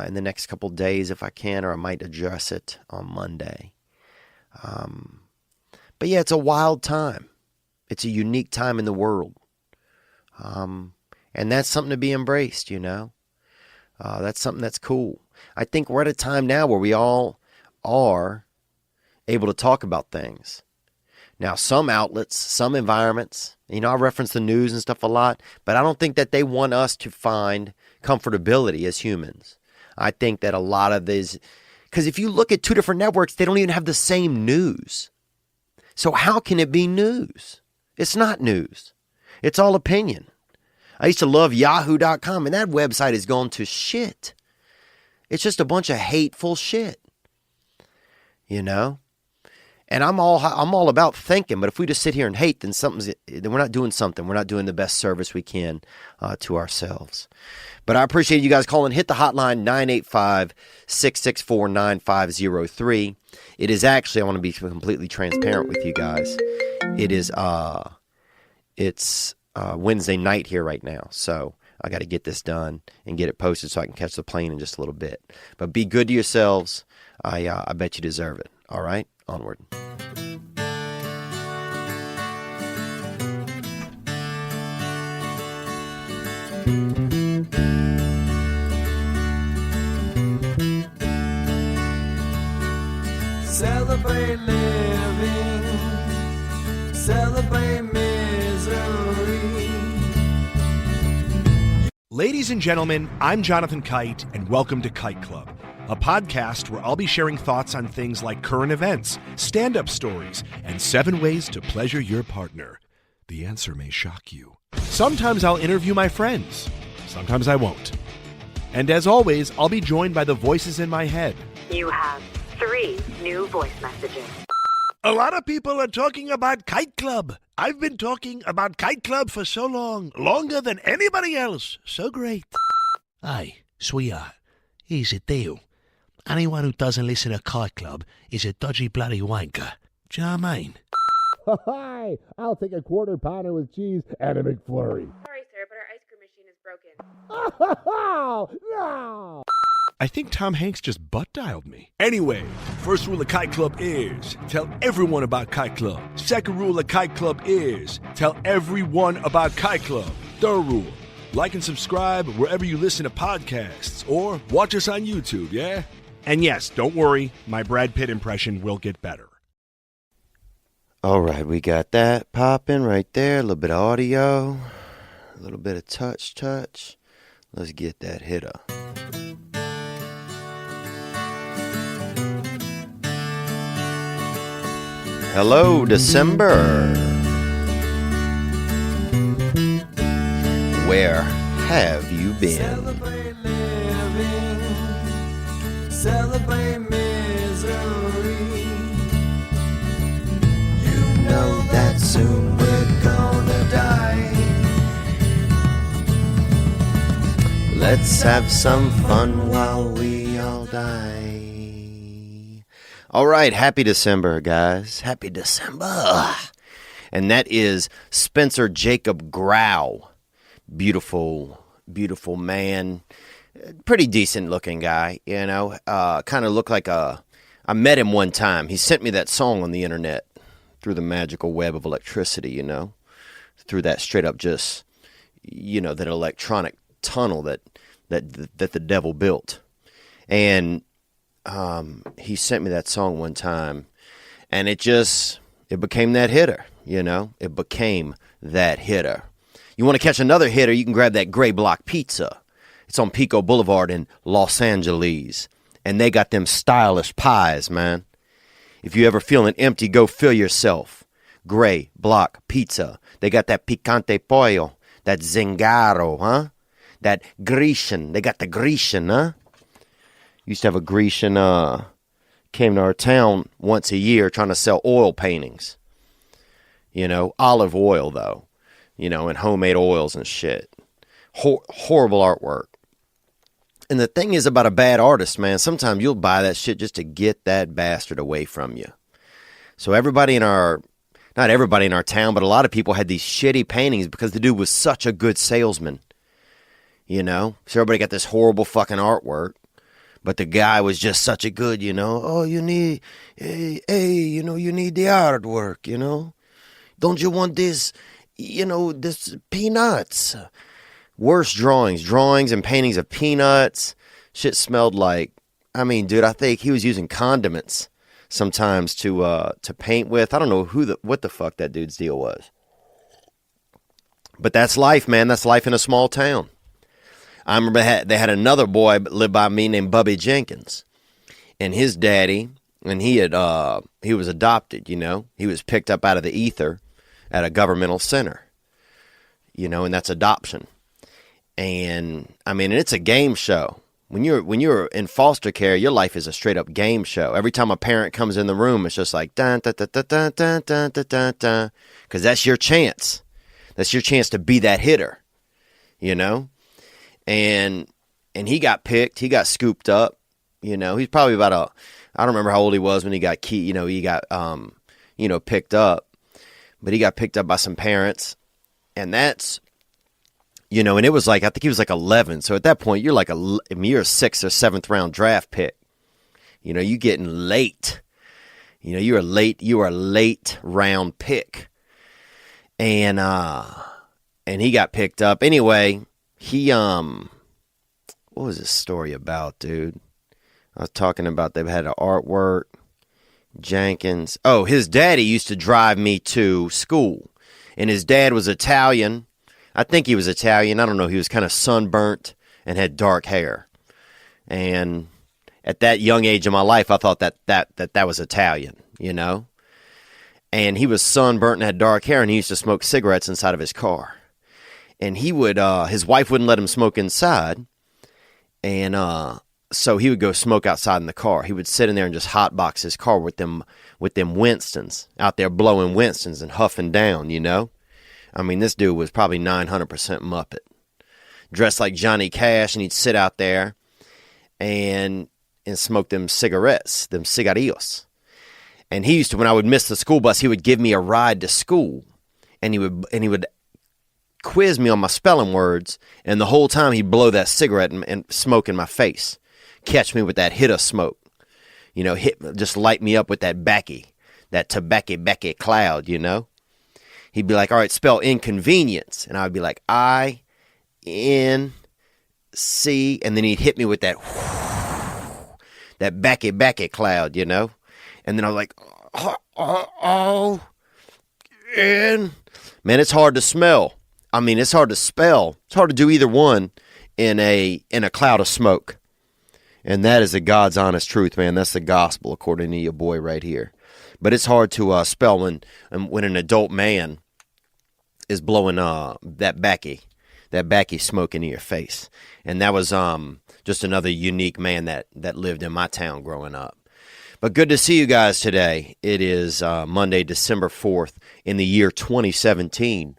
in the next couple of days if I can, or I might address it on Monday. But yeah, it's a wild time. It's a unique time in the world. And that's something to be embraced, you know. That's something that's cool. I think we're at a time now where we all are able to talk about things. Now, some outlets, some environments, you know, I reference the news and stuff a lot, but I don't think that they want us to find comfortability as humans. I think that a lot of these, because if you look at two different networks, they don't even have the same news. So how can it be news? It's not news. It's all opinion. I used to love yahoo.com, and that website has gone to shit. It's just a bunch of hateful shit, you know? And I'm all about thinking, but if we just sit here and hate, then we're not doing something. We're not doing the best service we can to ourselves. But I appreciate you guys calling. Hit the hotline, 985-664-9503. It is actually, I want to be completely transparent with you guys. It's Wednesday night here right now, so I got to get this done and get it posted so I can catch the plane in just a little bit. But be good to yourselves. I bet you deserve it. All right, onward. Celebrate living, celebrate misery. Ladies and gentlemen, I'm Jonathan Kite, and welcome to Kite Club, a podcast where I'll be sharing thoughts on things like current events, stand-up stories, and 7 ways to pleasure your partner. The answer may shock you. Sometimes I'll interview my friends. Sometimes I won't. And as always, I'll be joined by the voices in my head. You have 3 new voice messages. A lot of people are talking about Kite Club. I've been talking about Kite Club for so long, longer than anybody else. So great. Hey, sweetheart, here's a deal. Anyone who doesn't listen to Kite Club is a dodgy bloody wanker. Do you know what I mean? Hi, I'll take a quarter pounder with cheese and a McFlurry. Sorry, sir, but our ice cream machine is broken. No! I think Tom Hanks just butt-dialed me. Anyway, first rule of Kite Club is tell everyone about Kite Club. Second rule of Kite Club is tell everyone about Kite Club. Third rule, like and subscribe wherever you listen to podcasts or watch us on YouTube, yeah? And yes, don't worry, my Brad Pitt impression will get better. All right, we got that popping right there. A little bit of audio, a little bit of touch. Let's get that hit up. Hello, December. Where have you been? Celebrate living, celebrate misery. You know that soon we're gonna die. Let's have some fun while we all die. All right, happy December, guys. Happy December. and that is Spencer Jacob Grau. Beautiful, beautiful man. Pretty decent looking guy, you know. Kind of looked like I met him one time. He sent me that song on the internet through the magical web of electricity, you know. Through that straight up just, you know, that electronic tunnel that the devil built. And he sent me that song one time, and it became that hitter, you know. It became that hitter. You want to catch another hitter, you can grab that Gray Block Pizza. It's on Pico Boulevard in Los Angeles, and they got them stylish pies, man. If you ever feeling empty, go fill yourself. Gray Block Pizza. They got that picante pollo, that zingaro, huh? That Grecian. They got the Grecian, huh? Used to have a Grecian, came to our town once a year trying to sell oil paintings. You know, olive oil, though. You know, and homemade oils and shit. Horrible artwork. And the thing is about a bad artist, man, sometimes you'll buy that shit just to get that bastard away from you. So not everybody in our town, but a lot of people had these shitty paintings because the dude was such a good salesman. You know? So everybody got this horrible fucking artwork. But the guy was just such a good, you know, oh, you need the artwork, you know? Don't you want this, you know, this peanuts? Worst drawings and paintings of peanuts. Shit smelled like, I mean, dude, I think he was using condiments sometimes to paint with. I don't know what the fuck that dude's deal was. But that's life, man. That's life in a small town. I remember they had another boy lived by me named Bubby Jenkins. And his daddy, and he was adopted, you know. He was picked up out of the ether at a governmental center. You know, and that's adoption. And I mean, it's a game show. When you're in foster care, your life is a straight up game show. Every time a parent comes in the room, it's just like dun dun dun dun dun dun dun dun dun dun, because that's your chance. That's your chance to be that hitter, you know. And he got picked. He got scooped up. You know, he's probably I don't remember how old he was when he got picked up. But he got picked up by some parents, and that's. You know, and it was like, I think he was like 11. So at that point, you're like you're a 6th or 7th round draft pick. You know, you getting late. You know, you are a late round pick. And he got picked up. Anyway, what was this story about, dude? I was talking about they've had an artwork. Jenkins. Oh, his daddy used to drive me to school. And his dad was Italian. I think he was Italian. I don't know. He was kind of sunburnt and had dark hair. And at that young age of my life, I thought that was Italian, you know. And he was sunburnt and had dark hair, and he used to smoke cigarettes inside of his car. And he would, his wife wouldn't let him smoke inside. And so he would go smoke outside in the car. He would sit in there and just hotbox his car with them Winstons, out there blowing Winstons and huffing down, you know. I mean, this dude was probably 900% Muppet. Dressed like Johnny Cash, and he'd sit out there and smoke them cigarettes, them cigarillos. And he used to, when I would miss the school bus, he would give me a ride to school. And he would quiz me on my spelling words, and the whole time he'd blow that cigarette and smoke in my face. Catch me with that hit of smoke. You know, just light me up with that tobacco cloud, you know. He'd be like, all right, spell inconvenience. And I would be like, I-N-C. And then he'd hit me with that backy cloud, you know. And then I was like, O-N. Man, it's hard to smell. I mean, it's hard to spell. It's hard to do either one in a cloud of smoke. And that is the God's honest truth, man. That's the gospel, according to your boy right here. But it's hard to spell when an adult man is blowing that backy smoke into your face. And that was just another unique man that lived in my town growing up. But good to see you guys today. It is Monday, December 4th in the year 2017.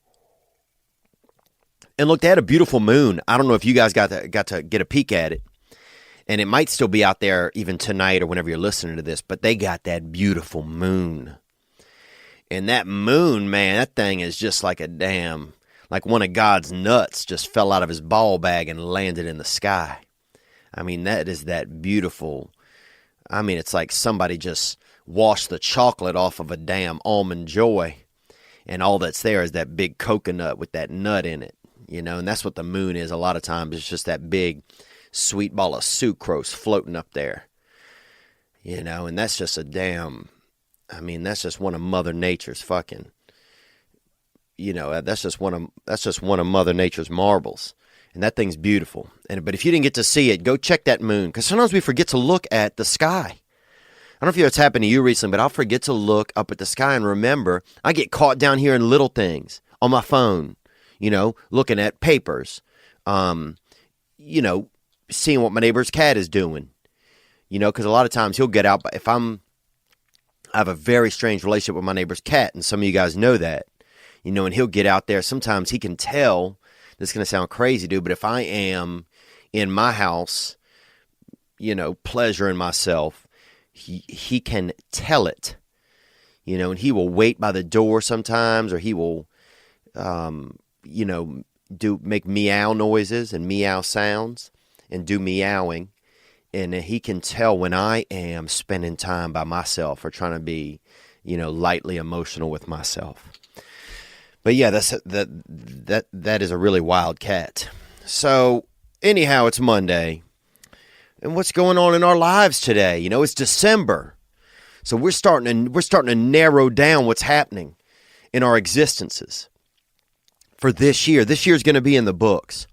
And look, they had a beautiful moon. I don't know if you guys got to get a peek at it. And it might still be out there even tonight or whenever you're listening to this, but they got that beautiful moon. And that moon, man, that thing is just like like one of God's nuts just fell out of his ball bag and landed in the sky. I mean, that is that beautiful. I mean, it's like somebody just washed the chocolate off of a damn Almond Joy, and all that's there is that big coconut with that nut in it, and that's what the moon is a lot of times. It's just that big sweet ball of sucrose floating up there, and that's just that's just one of Mother Nature's fucking, that's just one of Mother Nature's marbles. And that thing's beautiful. But if you didn't get to see it, go check that moon. Because sometimes we forget to look at the sky. I don't know if it's happened to you recently, but I'll forget to look up at the sky and remember. I get caught down here in little things on my phone, looking at papers, seeing what my neighbor's cat is doing, because a lot of times he'll get out. But I have a very strange relationship with my neighbor's cat, and some of you guys know that, and he'll get out there. Sometimes he can tell. This is going to sound crazy, dude, but if I am in my house, pleasuring myself, he can tell it, and he will wait by the door sometimes, or he will, make meow noises and meow sounds and do meowing. And he can tell when I am spending time by myself or trying to be, lightly emotional with myself. But yeah, that is a really wild cat. So anyhow, it's Monday. And what's going on in our lives today? It's December. So we're starting to narrow down what's happening in our existences for this year. This year's going to be in the books.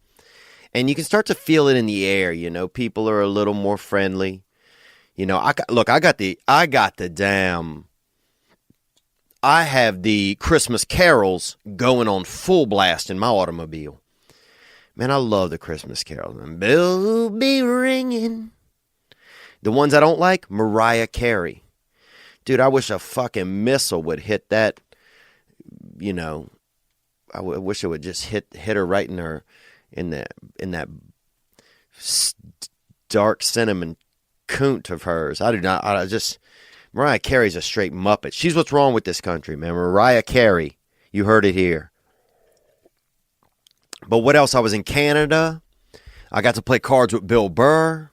And you can start to feel it in the air, people are a little more friendly. I have the Christmas carols going on full blast in my automobile. Man, I love the Christmas carols. And bells will be ringing. The ones I don't like, Mariah Carey. Dude, I wish a fucking missile would hit that, I wish it would just hit her right in that dark cinnamon coont of hers. Mariah Carey's a straight muppet. She's what's wrong with this country, man. Mariah Carey. You heard it here. But what else? I was in Canada. I got to play cards with Bill Burr.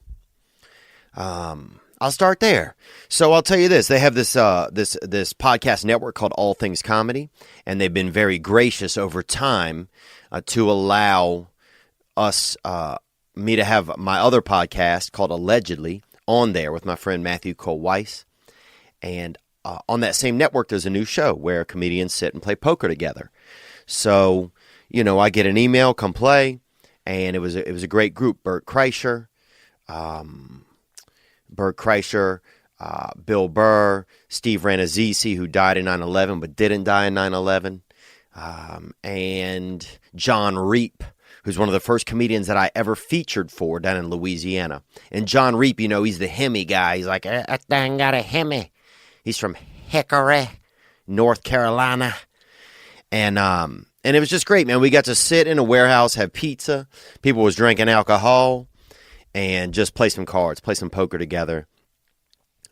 I'll start there. So I'll tell you this. They have this podcast network called All Things Comedy, and they've been very gracious over time to allow me to have my other podcast called Allegedly on there with my friend Matthew Cole Weiss. And on that same network, there's a new show where comedians sit and play poker together. So, I get an email, come play, and it was a great group. Bert Kreischer, Bill Burr, Steve Rannazzisi, who died in 9/11 but didn't die in 9/11, and John Reap, who's one of the first comedians that I ever featured for down in Louisiana. And John Reap, he's the Hemi guy. He's like, that thing got a Hemi. He's from Hickory, North Carolina. And it was just great, man. We got to sit in a warehouse, have pizza. People was drinking alcohol and just play some cards, play some poker together,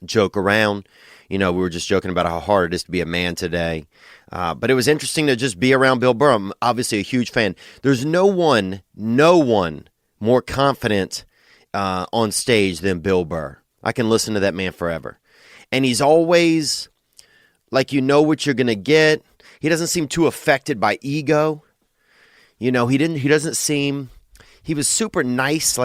joke around. We were just joking about how hard it is to be a man today. But it was interesting to just be around Bill Burr. I'm obviously a huge fan. There's no one more confident on stage than Bill Burr. I can listen to that man forever. And he's always like, what you're going to get. He doesn't seem too affected by ego. He doesn't seem, he was super nice.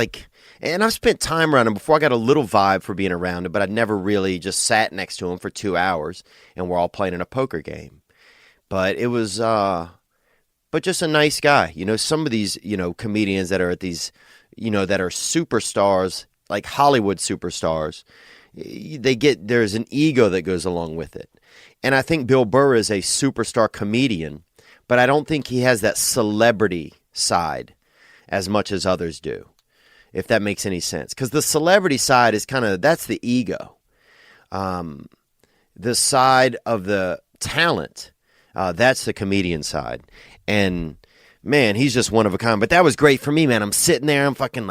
And I've spent time around him before. I got a little vibe for being around him, but I'd never really just sat next to him for 2 hours and we're all playing in a poker game. But it was, but just a nice guy. Some of these, comedians that are at these, that are superstars, like Hollywood superstars, there's an ego that goes along with it. And I think Bill Burr is a superstar comedian, but I don't think he has that celebrity side as much as others do, if that makes any sense. Because the celebrity side is that's the ego. The side of the talent, that's the comedian side. And man, he's just one of a kind. But that was great for me, man. I'm sitting there. I'm fucking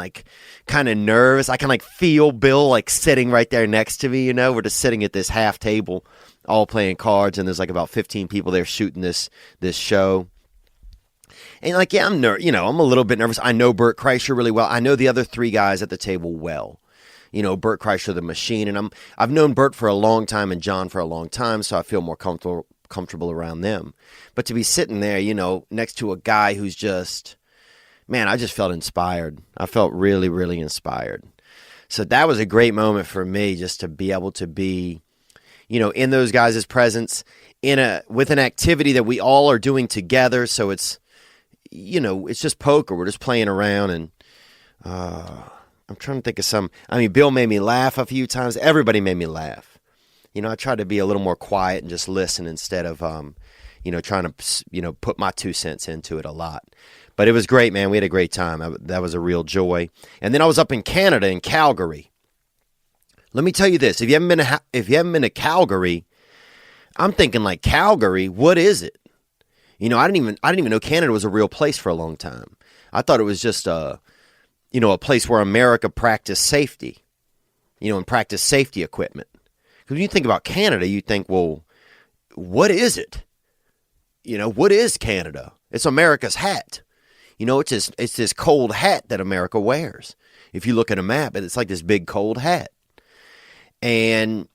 kind of nervous. I can feel Bill sitting right there next to me. We're just sitting at this half table all playing cards, and there's like about 15 people there shooting this show. And like, yeah, I'm a little bit nervous. I know Bert Kreischer really well. I know the other 3 guys at the table well. Bert Kreischer, the machine, and I've known Bert for a long time and John for a long time, so I feel more comfortable around them. But to be sitting there, next to a guy who's just, man, I just felt inspired. I felt really, really inspired. So that was a great moment for me, just to be able to be, in those guys' presence, with an activity that we all are doing together. So it's, it's just poker. We're just playing around, and I'm trying to think of Bill made me laugh a few times. Everybody made me laugh. I tried to be a little more quiet and just listen instead of, trying to, put my 2 cents into it a lot. But it was great, man. We had a great time. That was a real joy. And then I was up in Canada, in Calgary. Let me tell you this: if you haven't been to Calgary, I'm thinking like, Calgary, what is it? I didn't even know Canada was a real place for a long time. I thought it was just a place where America practiced safety, and practiced safety equipment. Because when you think about Canada, you think, well, what is it? What is Canada? It's America's hat. It's this cold hat that America wears. If you look at a map, it's like this big cold hat. And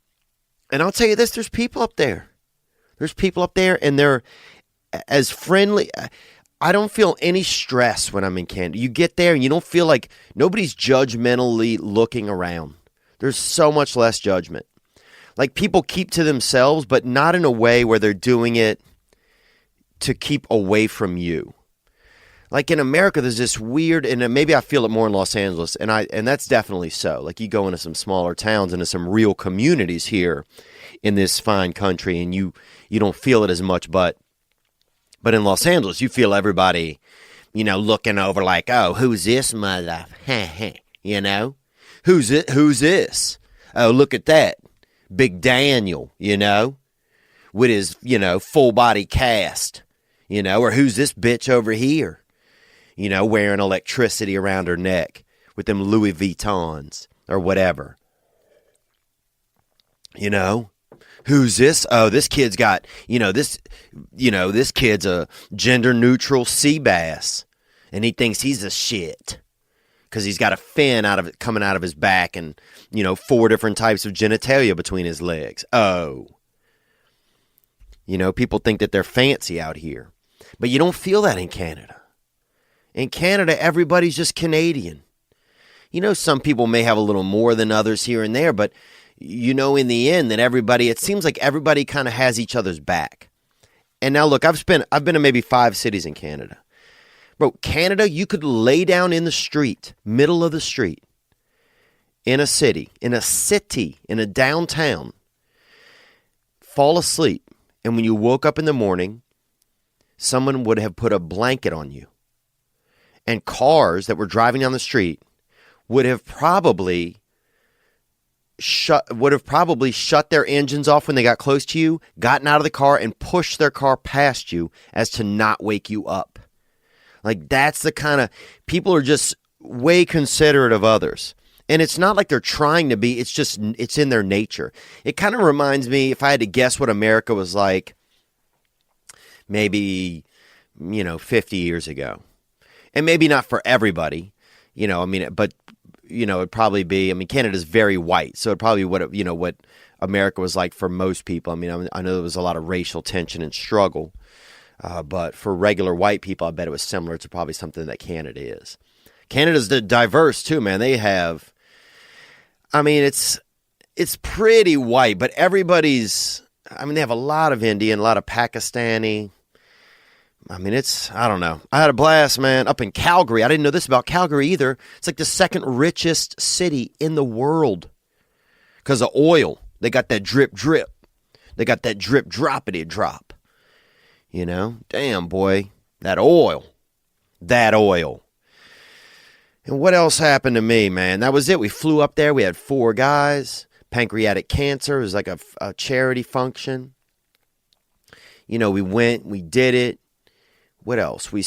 I'll tell you this, there's people up there. And they're as friendly. I don't feel any stress when I'm in Canada. You get there and you don't feel like nobody's judgmentally looking around. There's so much less judgment. Like, people keep to themselves, but not in a way where they're doing it to keep away from you. Like in America, there's this weird, and maybe I feel it more in Los Angeles, and that's definitely so. Like, you go into some smaller towns, into some real communities here in this fine country, and you don't feel it as much, but in Los Angeles, you feel everybody, looking over like, oh, who's this mother? Who's this? Oh, look at that. Big Daniel, with his, full body cast, or who's this bitch over here, wearing electricity around her neck with them Louis Vuittons or whatever. Who's this? Oh, this kid's got, this kid's a gender neutral sea bass, and he thinks he's a shit because he's got a fin coming out of his back, and 4 different types of genitalia between his legs. Oh, people think that they're fancy out here, but you don't feel that in Canada. In Canada, everybody's just Canadian. Some people may have a little more than others here and there, but in the end, that it seems like everybody kind of has each other's back. And now look, I've been to maybe 5 cities in Canada. Bro, Canada, you could lay down in the street, middle of the street, in a city, in a downtown, fall asleep, and when you woke up in the morning, someone would have put a blanket on you. And cars that were driving down the street would have probably shut their engines off when they got close to you, gotten out of the car, and pushed their car past you as to not wake you up. Like, that's the kind of, people are just way considerate of others. And it's not like they're trying to be, it's in their nature. It kind of reminds me, if I had to guess what America was like, maybe, 50 years ago. And maybe not for everybody, but, it'd probably be, Canada's very white, so it'd probably be what America was like for most people. I know there was a lot of racial tension and struggle, but for regular white people, I bet it was similar to probably something that Canada is. Canada's diverse too, man. They have, it's pretty white, but everybody's, they have a lot of Indian, a lot of Pakistani. I don't know. I had a blast, man, up in Calgary. I didn't know this about Calgary either. It's like the second richest city in the world because of oil. They got that drip, drip. They got that drip, droppity drop. Damn, boy, that oil. And what else happened to me, man? That was it. We flew up there. We had 4 guys. Pancreatic cancer. It was like a charity function. We went, we did it. What else? We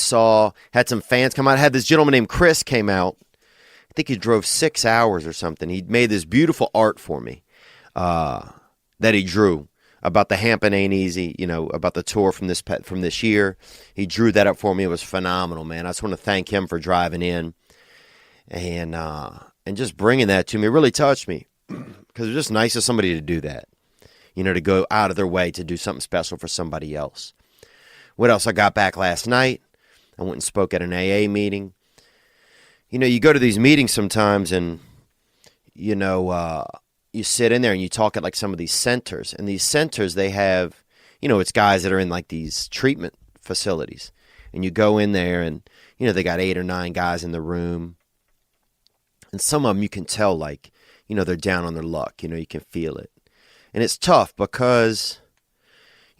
had some fans come out. Had this gentleman named Chris came out. I think he drove 6 hours or something. He made this beautiful art for me that he drew about the Hampton Ain't Easy, about the tour from this year. He drew that up for me. It was phenomenal, man. I just want to thank him for driving in and just bringing that to me. It really touched me because it was just nice of somebody to do that, to go out of their way to do something special for somebody else. What else? I got back last night. I went and spoke at an AA meeting. You go to these meetings sometimes and, you sit in there and you talk at like some of these centers. And these centers, they have, it's guys that are in like these treatment facilities. And you go in there and, they got 8 or 9 guys in the room. And some of them you can tell like, they're down on their luck. You can feel it. And it's tough because,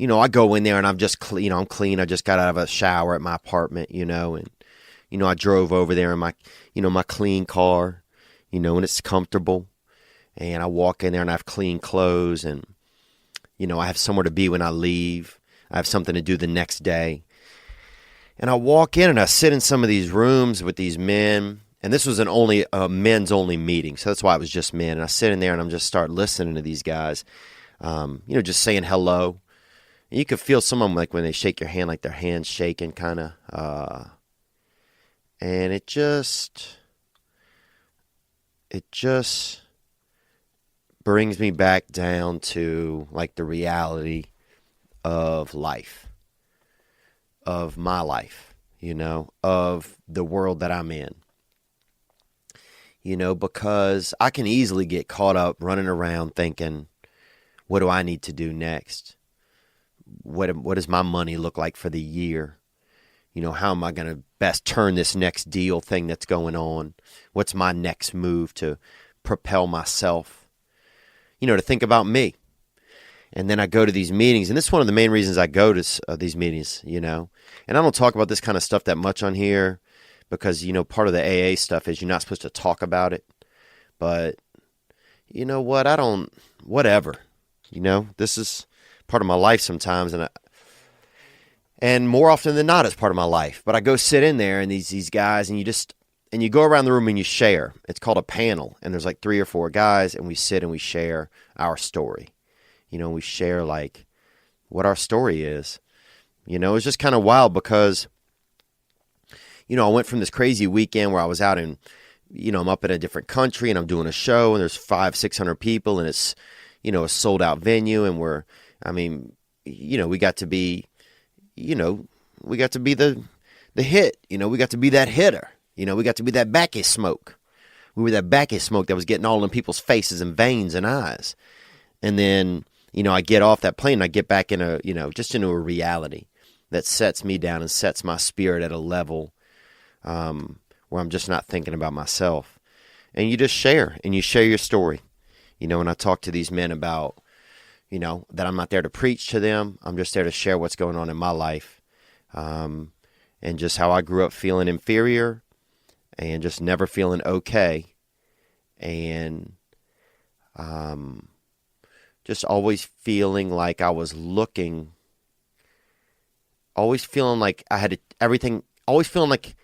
I go in there and I'm just clean. I'm clean. I just got out of a shower at my apartment, and, I drove over there in my, my clean car, and it's comfortable. And I walk in there and I have clean clothes and, I have somewhere to be when I leave. I have something to do the next day. And I walk in and I sit in some of these rooms with these men. And this was a men's only meeting. So that's why it was just men. And I sit in there and I'm just start listening to these guys, just saying hello. And you can feel some of them like when they shake your hand, like their hands shaking kind of. And it just brings me back down to like the reality of life, of my life, of the world that I'm in, because I can easily get caught up running around thinking, what do I need to do next? What does my money look like for the year? How am I going to best turn this next deal thing that's going on? What's my next move to propel myself? To think about me. And then I go to these meetings, and this is one of the main reasons I go to these meetings, And I don't talk about this kind of stuff that much on here because, part of the AA stuff is you're not supposed to talk about it. But you know what? Whatever. This is part of my life sometimes, and more often than not, it's part of my life. But I go sit in there, and these guys, and you go around the room and you share. It's called a panel, and there's like 3 or 4 guys, and we sit and we share our story. We share like what our story is. It's just kind of wild because, I went from this crazy weekend where I was out in, I'm up in a different country and I'm doing a show and there's 500-600 people and it's, a sold out venue and we got to be, we got to be the hit, we got to be that hitter. We got to be that backy smoke. We were that backy smoke that was getting all in people's faces and veins and eyes. And then, I get off that plane and I get back in just into a reality that sets me down and sets my spirit at a level where I'm just not thinking about myself. And you just share, and you share your story. And I talk to these men about, that I'm not there to preach to them. I'm just there to share what's going on in my life. And just how I grew up feeling inferior and just never feeling okay. And just always feeling like I was looking, always feeling like I had everything, always feeling like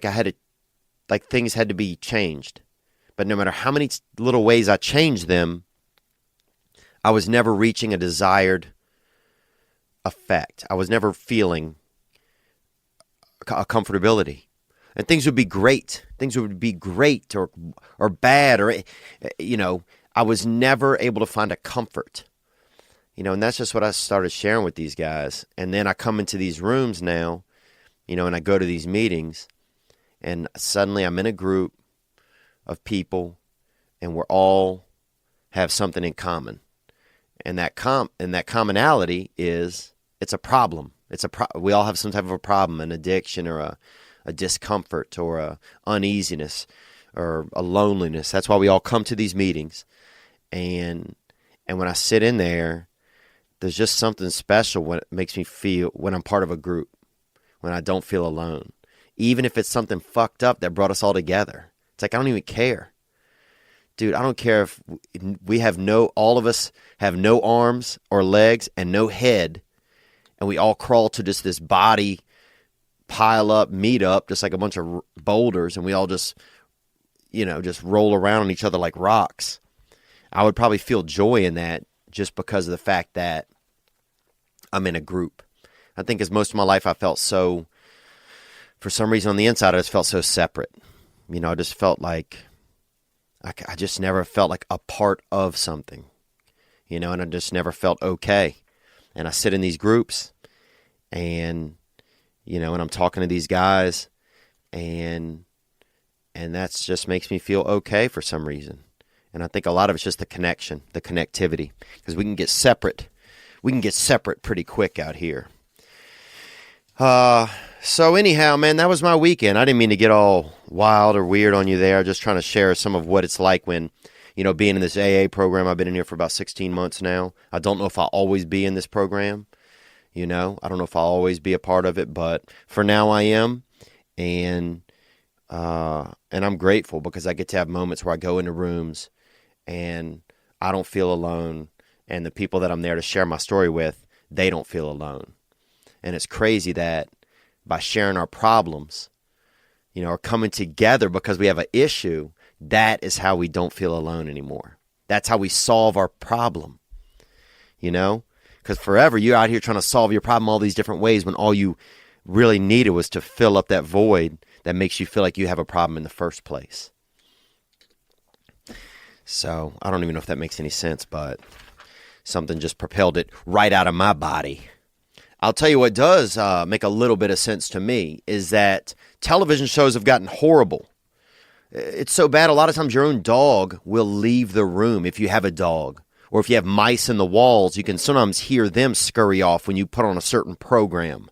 I had to, like things had to be changed. But no matter how many little ways I changed them, I was never reaching a desired effect. I was never feeling a comfortability. And things would be great. Things would be great or bad or, I was never able to find a comfort. And that's just what I started sharing with these guys. And then I come into these rooms now, and I go to these meetings and suddenly I'm in a group of people and we're all have something in common. And that commonality is it's a problem. We all have some type of a problem, an addiction or a discomfort or a uneasiness or a loneliness. That's why we all come to these meetings. And when I sit in there, there's just something special when it makes me feel when I'm part of a group, when I don't feel alone. Even if it's something fucked up that brought us all together. It's like I don't even care. Dude, I don't care if all of us have no arms or legs and no head, and we all crawl to just this body pile up, meet up, just like a bunch of boulders, and we all just roll around on each other like rocks. I would probably feel joy in that just because of the fact that I'm in a group. I think as most of my life I felt so, for some reason on the inside, I just felt so separate. You know, I just felt like, I just never felt like a part of something, you know, and I just never felt okay. And I sit in these groups and, you know, and I'm talking to these guys and that's just makes me feel okay for some reason. And I think a lot of it's just the connection, the connectivity, because we can get separate. We can get separate pretty quick out here. So anyhow, man, that was my weekend. I didn't mean to get all wild or weird on you there. Just trying to share some of what it's like when, you know, being in this AA program. I've been in here for about 16 months now. I don't know if I'll always be in this program. You know, I don't know if I'll always be a part of it, but for now I am. And I'm grateful because I get to have moments where I go into rooms and I don't feel alone. And the people that I'm there to share my story with, they don't feel alone. And it's crazy that by sharing our problems, you know, or coming together because we have an issue, that is how we don't feel alone anymore. That's how we solve our problem, you know? Because forever you're out here trying to solve your problem all these different ways when all you really needed was to fill up that void that makes you feel like you have a problem in the first place. So I don't even know if that makes any sense, but something just propelled it right out of my body. I'll tell you what does make a little bit of sense to me is that television shows have gotten horrible. It's so bad, a lot of times your own dog will leave the room if you have a dog. Or if you have mice in the walls, you can sometimes hear them scurry off when you put on a certain program.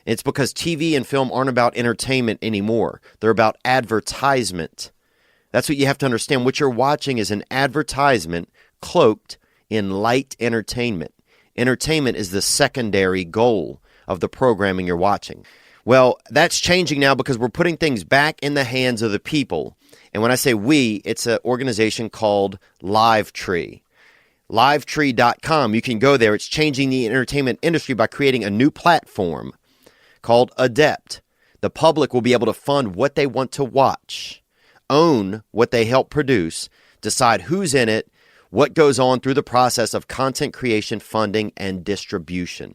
It's because TV and film aren't about entertainment anymore. They're about advertisement. That's what you have to understand. What you're watching is an advertisement cloaked in light entertainment. Entertainment is the secondary goal of the programming you're watching. Well, that's changing now because we're putting things back in the hands of the people. And when I say we, it's an organization called LiveTree. LiveTree.com. You can go there. It's changing the entertainment industry by creating a new platform called Adept. The public will be able to fund what they want to watch, own what they help produce, decide who's in it, what goes on through the process of content creation, funding, and distribution.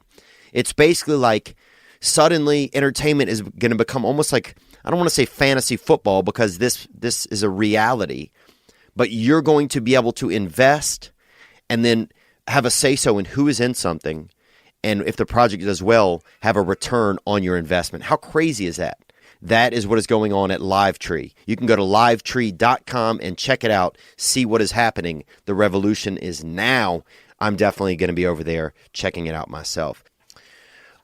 It's basically like suddenly entertainment is going to become almost like, I don't want to say fantasy football because this is a reality, but you're going to be able to invest and then have a say-so in who is in something, and if the project does well, have a return on your investment. How crazy is that? That is what is going on at LiveTree. You can go to livetree.com and check it out, see what is happening. The revolution is now. I'm definitely going to be over there checking it out myself.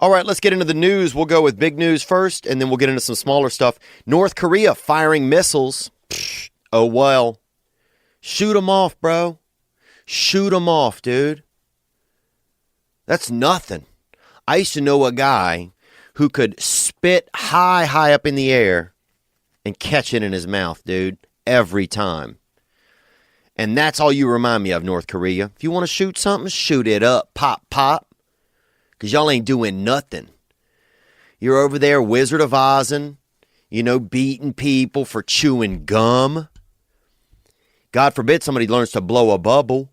All right, let's get into the news. We'll go with big news first, and then we'll get into some smaller stuff. North Korea firing missiles. Psh, oh, well. Shoot them off, bro. Shoot them off, dude. That's nothing. I used to know a guy who could spit high up in the air and catch it in his mouth, dude, every time. And that's all you remind me of, North Korea. If you want to shoot something, shoot it up. Pop, pop. Because y'all ain't doing nothing. You're over there Wizard of Ozing, you know, beating people for chewing gum. God forbid somebody learns to blow a bubble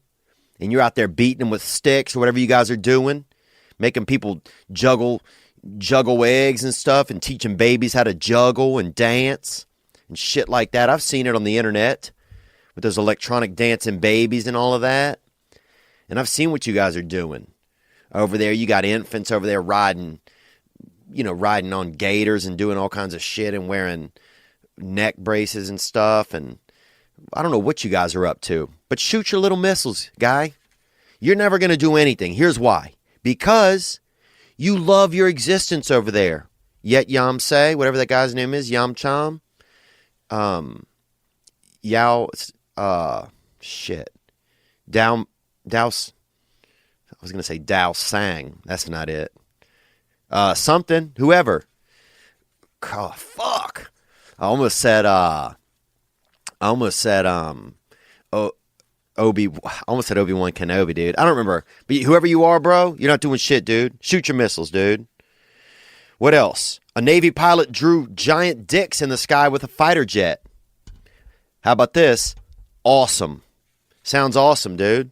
and you're out there beating them with sticks or whatever you guys are doing, making people juggle eggs and stuff and teaching babies how to juggle and dance and shit like that. I've seen it on the internet with those electronic dancing babies and all of that. And I've seen what you guys are doing. Over there, you got infants over there riding on gators and doing all kinds of shit and wearing neck braces and stuff. And I don't know what you guys are up to. But shoot your little missiles, guy. You're never going to do anything. Here's why. Because you love your existence over there. Yet Yam Say, whatever that guy's name is, Yam Cham. I was going to say Dao Sang. That's not it. Whoever. Oh, fuck. I almost said Obi-Wan Kenobi, dude. I don't remember. But whoever you are, bro, you're not doing shit, dude. Shoot your missiles, dude. What else? A Navy pilot drew giant dicks in the sky with a fighter jet. How about this? Awesome. Sounds awesome, dude.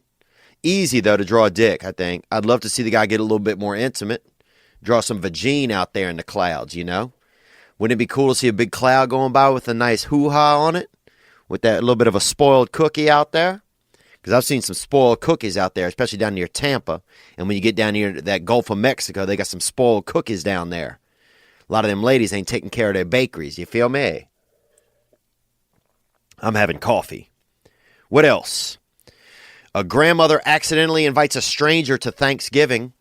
Easy, though, to draw a dick, I think. I'd love to see the guy get a little bit more intimate. Draw some vagine out there in the clouds, you know? Wouldn't it be cool to see a big cloud going by with a nice hoo-ha on it? With that little bit of a spoiled cookie out there? Because I've seen some spoiled cookies out there, especially down near Tampa. And when you get down near that Gulf of Mexico, they got some spoiled cookies down there. A lot of them ladies ain't taking care of their bakeries. You feel me? I'm having coffee. What else? A grandmother accidentally invites a stranger to Thanksgiving.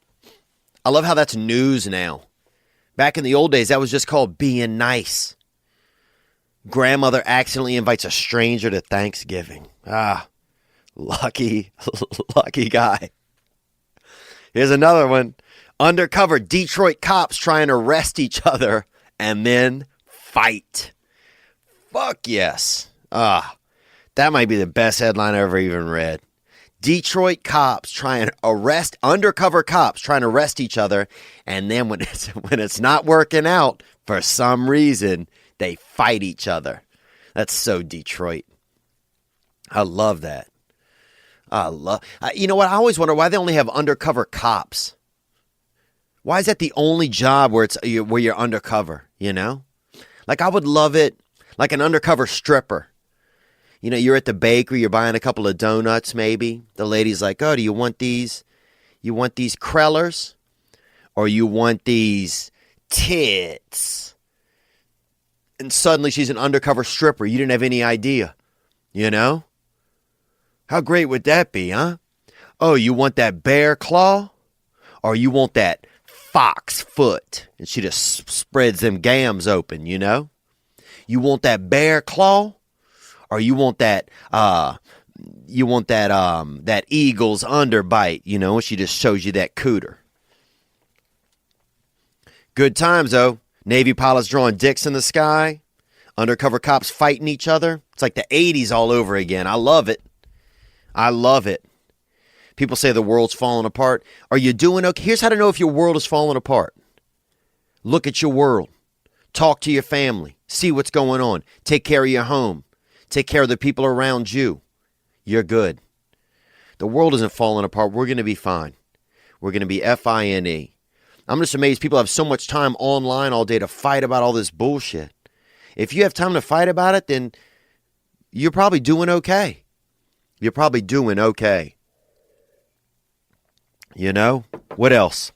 I love how that's news now. Back in the old days, that was just called being nice. Grandmother accidentally invites a stranger to Thanksgiving. Lucky guy. Here's another one. Undercover Detroit cops try and arrest each other and then fight. Fuck yes. That might be the best headline I ever even read. Detroit cops undercover cops trying to arrest each other, and then when it's not working out, for some reason, they fight each other. That's so Detroit. I love that. You know what? I always wonder why they only have undercover cops. Why is that the only job where you're undercover, you know? Like, I would love it, like an undercover stripper. You know, you're at the bakery, you're buying a couple of donuts maybe. The lady's like, oh, do you want these? You want these Krellers? Or you want these tits? And suddenly she's an undercover stripper. You didn't have any idea, you know? How great would that be, huh? Oh, you want that bear claw? Or you want that fox foot? And she just spreads them gams open, you know? You want that bear claw? Or you want that that eagle's underbite, you know? She just shows you that cooter. Good times, though. Navy pilots drawing dicks in the sky. Undercover cops fighting each other. It's like the 80s all over again. I love it. I love it. People say the world's falling apart. Are you doing okay? Here's how to know if your world is falling apart. Look at your world. Talk to your family. See what's going on. Take care of your home. Take care of the people around you. You're good. The world isn't falling apart. We're going to be fine. We're going to be fine. I'm just amazed people have so much time online all day to fight about all this bullshit. If you have time to fight about it, then you're probably doing okay. You're probably doing okay. You know? What else?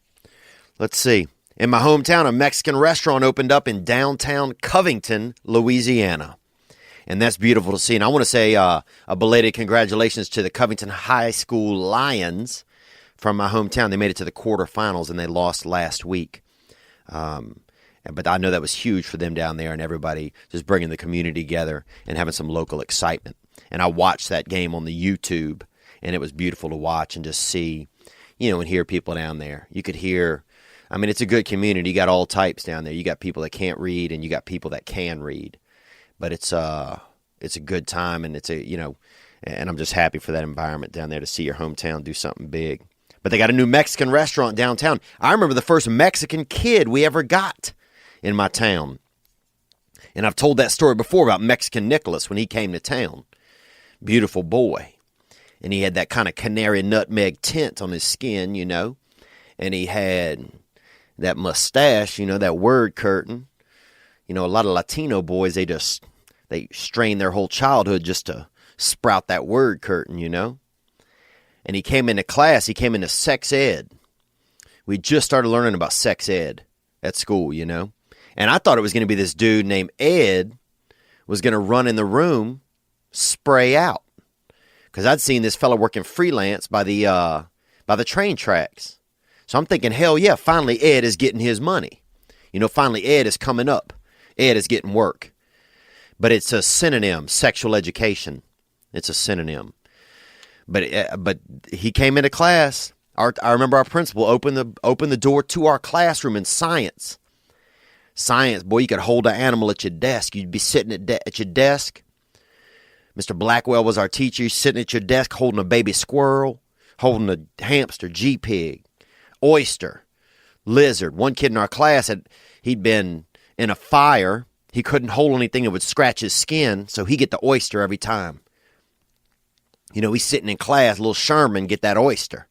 Let's see. In my hometown, a Mexican restaurant opened up in downtown Covington, Louisiana. And that's beautiful to see. And I want to say a belated congratulations to the Covington High School Lions from my hometown. They made it to the quarterfinals, and they lost last week. But I know that was huge for them down there, and everybody just bringing the community together and having some local excitement. And I watched that game on the YouTube, and it was beautiful to watch and just see, you know, and hear people down there. You could hear, I mean, it's a good community. You got all types down there. You got people that can't read, and you got people that can read. But it's a good time, and it's and I'm just happy for that environment down there to see your hometown do something big. But they got a new Mexican restaurant downtown. I remember the first Mexican kid we ever got in my town. And I've told that story before about Mexican Nicholas when he came to town. Beautiful boy. And he had that kind of canary nutmeg tint on his skin, you know. And he had that mustache, you know, that word curtain. You know, a lot of Latino boys, they strain their whole childhood just to sprout that word curtain, you know. And he came into class, he came into sex ed. We just started learning about sex ed at school, you know. And I thought it was going to be this dude named Ed was going to run in the room, spray out. Because I'd seen this fella working freelance by the train tracks. So I'm thinking, hell yeah, finally Ed is getting his money. You know, finally Ed is coming up. Ed is getting work. But it's a synonym, sexual education. It's a synonym. But he came into class. I remember our principal opened the door to our classroom in science. Science, boy, you could hold an animal at your desk. You'd be sitting at your desk. Mr. Blackwell was our teacher. He's sitting at your desk holding a baby squirrel, holding a hamster, G-pig, oyster, lizard. One kid in our class, he'd been in a fire. He couldn't hold anything that would scratch his skin, so he'd get the oyster every time. You know, he's sitting in class, little Sherman get that oyster.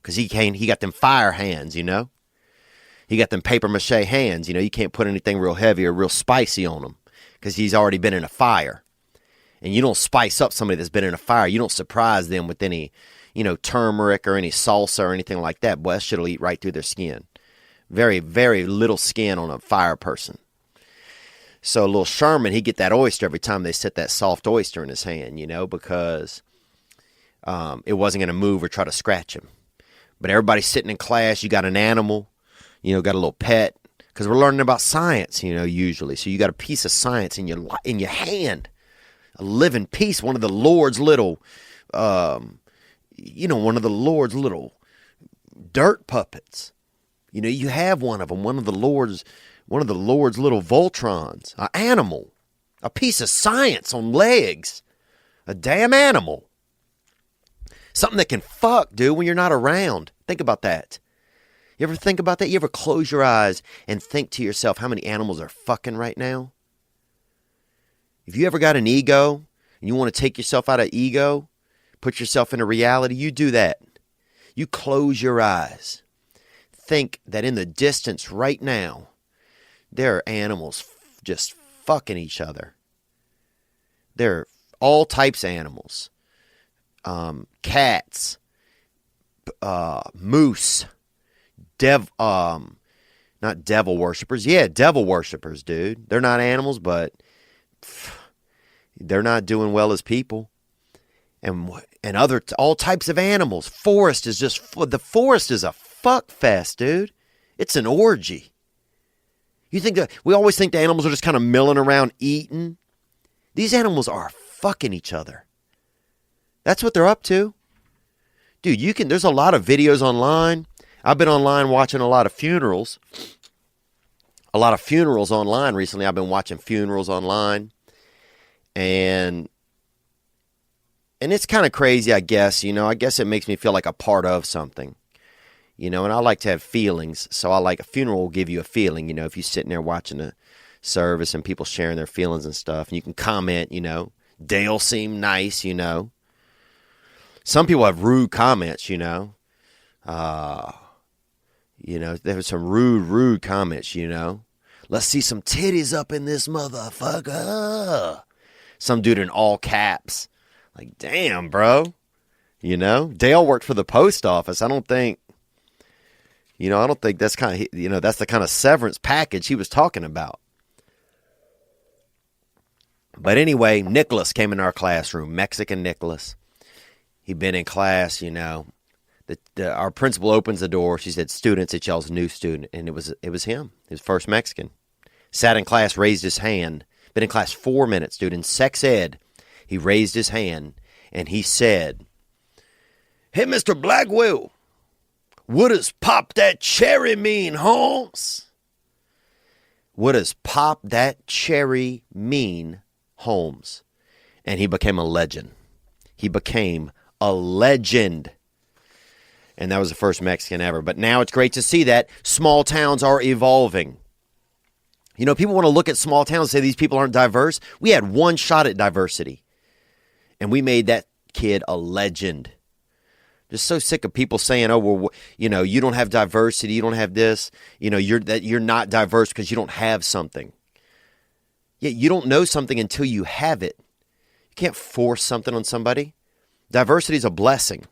Because he got them fire hands, you know. He got them paper mache hands, you know. You can't put anything real heavy or real spicy on him. Because he's already been in a fire. And you don't spice up somebody that's been in a fire. You don't surprise them with any, you know, turmeric or any salsa or anything like that. Boy, that shit will eat right through their skin. Very, very little skin on a fire person. So little Sherman, he'd get that oyster every time they set that soft oyster in his hand, you know, because it wasn't going to move or try to scratch him. But everybody's sitting in class. You got an animal, you know, got a little pet. Because we're learning about science, you know, usually. So you got a piece of science in your hand. A living piece, one of the Lord's little, you know, one of the Lord's little dirt puppets. You know, you have one of them, one of the Lord's little Voltrons, an animal, a piece of science on legs, a damn animal. Something that can fuck, dude, when you're not around. Think about that. You ever think about that? You ever close your eyes and think to yourself how many animals are fucking right now? If you ever got an ego and you want to take yourself out of ego, put yourself into reality, you do that. You close your eyes. Think that in the distance right now, there are animals just fucking each other. There are all types of animals. Cats, moose, not devil worshippers. Yeah, devil worshippers, dude. They're not animals, but they're not doing well as people. And all types of animals. The forest is a fuck fest, dude. It's an orgy. You think that we always think the animals are just kind of milling around eating. These animals are fucking each other. That's what they're up to. Dude, there's a lot of videos online. I've been online watching a lot of funerals. A lot of funerals online recently. I've been watching funerals online. And it's kind of crazy, I guess. You know, I guess it makes me feel like a part of something. You know, and I like to have feelings. So a funeral will give you a feeling, you know, if you're sitting there watching a service and people sharing their feelings and stuff. And you can comment, you know, Dale seemed nice, you know. Some people have rude comments, you know. You know, there were some rude comments, you know. Let's see some titties up in this motherfucker. Some dude in all caps. Like, damn, bro. You know, Dale worked for the post office. I don't think that's that's the kind of severance package he was talking about. But anyway, Nicholas came in our classroom, Mexican Nicholas. He'd been in class, you know. Our principal opens the door. She said, "Students," it yells, "new student." And it was him, his first Mexican. Sat in class, raised his hand. Been in class 4 minutes, dude. In sex ed, he raised his hand and he said, "Hey, Mr. Blackwell, what does pop that cherry mean, Holmes?" What does pop that cherry mean, Holmes? And he became a legend. He became a legend. And that was the first Mexican ever. But now it's great to see that small towns are evolving. You know, people want to look at small towns and say these people aren't diverse. We had one shot at diversity. And we made that kid a legend. Just so sick of people saying, "Oh, well, you know, you don't have diversity, you don't have this, you know, you're not diverse because you don't have something." Yeah, you don't know something until you have it. You can't force something on somebody. Diversity is a blessing.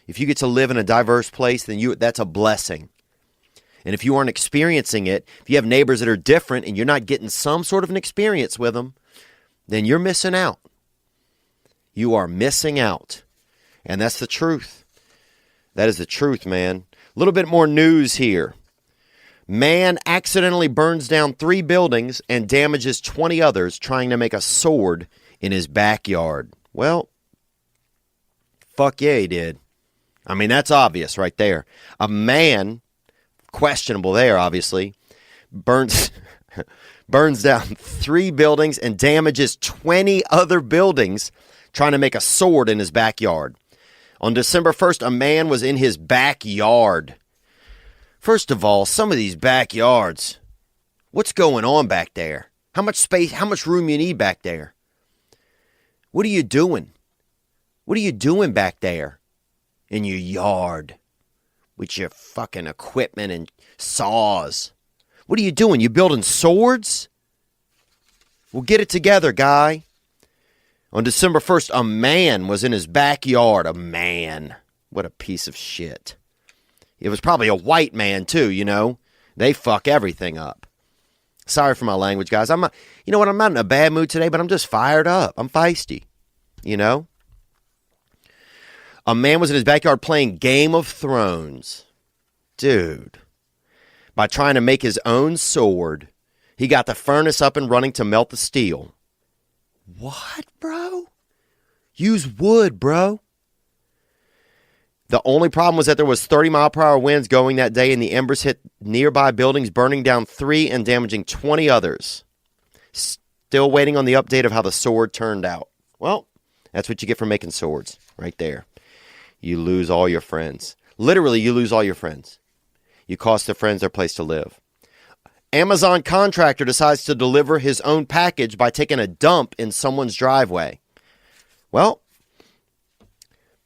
If you get to live in a diverse place, then that's a blessing. And if you aren't experiencing it, if you have neighbors that are different and you're not getting some sort of an experience with them, then you're missing out. You are missing out. And that's the truth. That is the truth, man. A little bit more news here. Man accidentally burns down 3 buildings and damages 20 others trying to make a sword in his backyard. Well, fuck yeah, he did. I mean, that's obvious right there. A man, questionable there, obviously, burns down 3 buildings and damages 20 other buildings trying to make a sword in his backyard. On December 1st, a man was in his backyard. First of all, some of these backyards, what's going on back there? How much space, how much room you need back there? What are you doing? What are you doing back there in your yard with your fucking equipment and saws? What are you doing? You building swords? Well, get it together, guy. On December 1st, a man was in his backyard. A man. What a piece of shit. It was probably a white man, too, you know. They fuck everything up. Sorry for my language, guys. I'm not in a bad mood today, but I'm just fired up. I'm feisty, you know. A man was in his backyard playing Game of Thrones. Dude. By trying to make his own sword, he got the furnace up and running to melt the steel. What, bro? Use wood, bro. The only problem was that there was 30-mile-per-hour winds going that day, and the embers hit nearby buildings, burning down 3 and damaging 20 others. Still waiting on the update of how the sword turned out. Well, that's what you get for making swords, right there. You lose all your friends. Literally, you lose all your friends. You cost their friends their place to live. Amazon contractor decides to deliver his own package by taking a dump in someone's driveway. Well,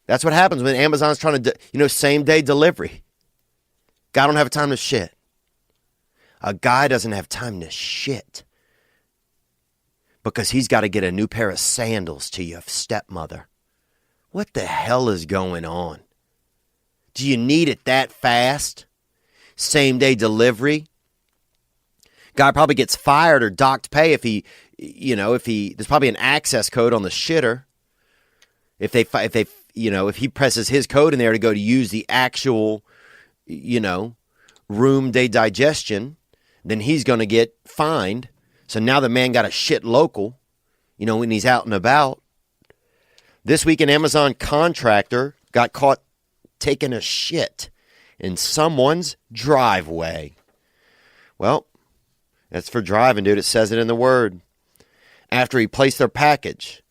that's what happens when Amazon's trying to, same-day delivery. Guy don't have time to shit. A guy doesn't have time to shit because he's got to get a new pair of sandals to your stepmother. What the hell is going on? Do you need it that fast? Same-day delivery? Guy probably gets fired or docked pay if there's probably an access code on the shitter. If he presses his code in there to go to use the actual, room day digestion, then he's going to get fined. So now the man got a shit local, when he's out and about. This week, an Amazon contractor got caught taking a shit in someone's driveway. Well, that's for driving, dude. It says it in the word. After he placed their package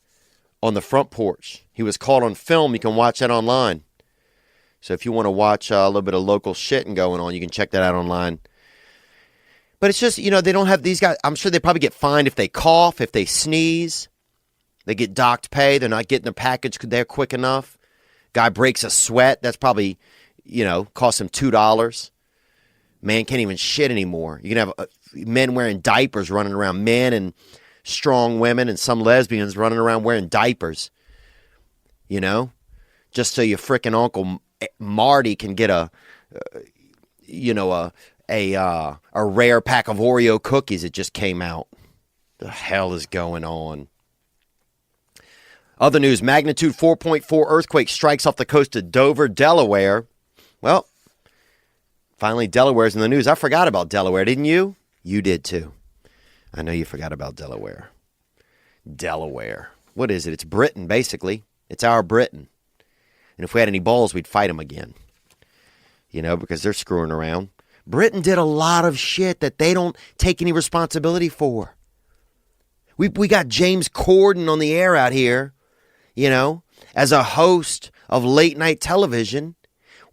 on the front porch, he was caught on film. You can watch that online. So if you want to watch a little bit of local shit and going on, you can check that out online. But it's just, they don't have these guys. I'm sure they probably get fined if they cough, if they sneeze. They get docked pay. They're not getting their package there quick enough. Guy breaks a sweat. That's probably, cost him $2. Man can't even shit anymore. You can have men wearing diapers running around. Men and strong women and some lesbians running around wearing diapers. Just so your frickin' Uncle Marty can get a rare pack of Oreo cookies that just came out. The hell is going on? Other news, magnitude 4.4 earthquake strikes off the coast of Dover, Delaware. Well, finally Delaware's in the news. I forgot about Delaware, didn't you? You did too. I know you forgot about Delaware. Delaware. What is it? It's Britain, basically. It's our Britain. And if we had any balls, we'd fight them again. Because they're screwing around. Britain did a lot of shit that they don't take any responsibility for. We got James Corden on the air out here, as a host of late night television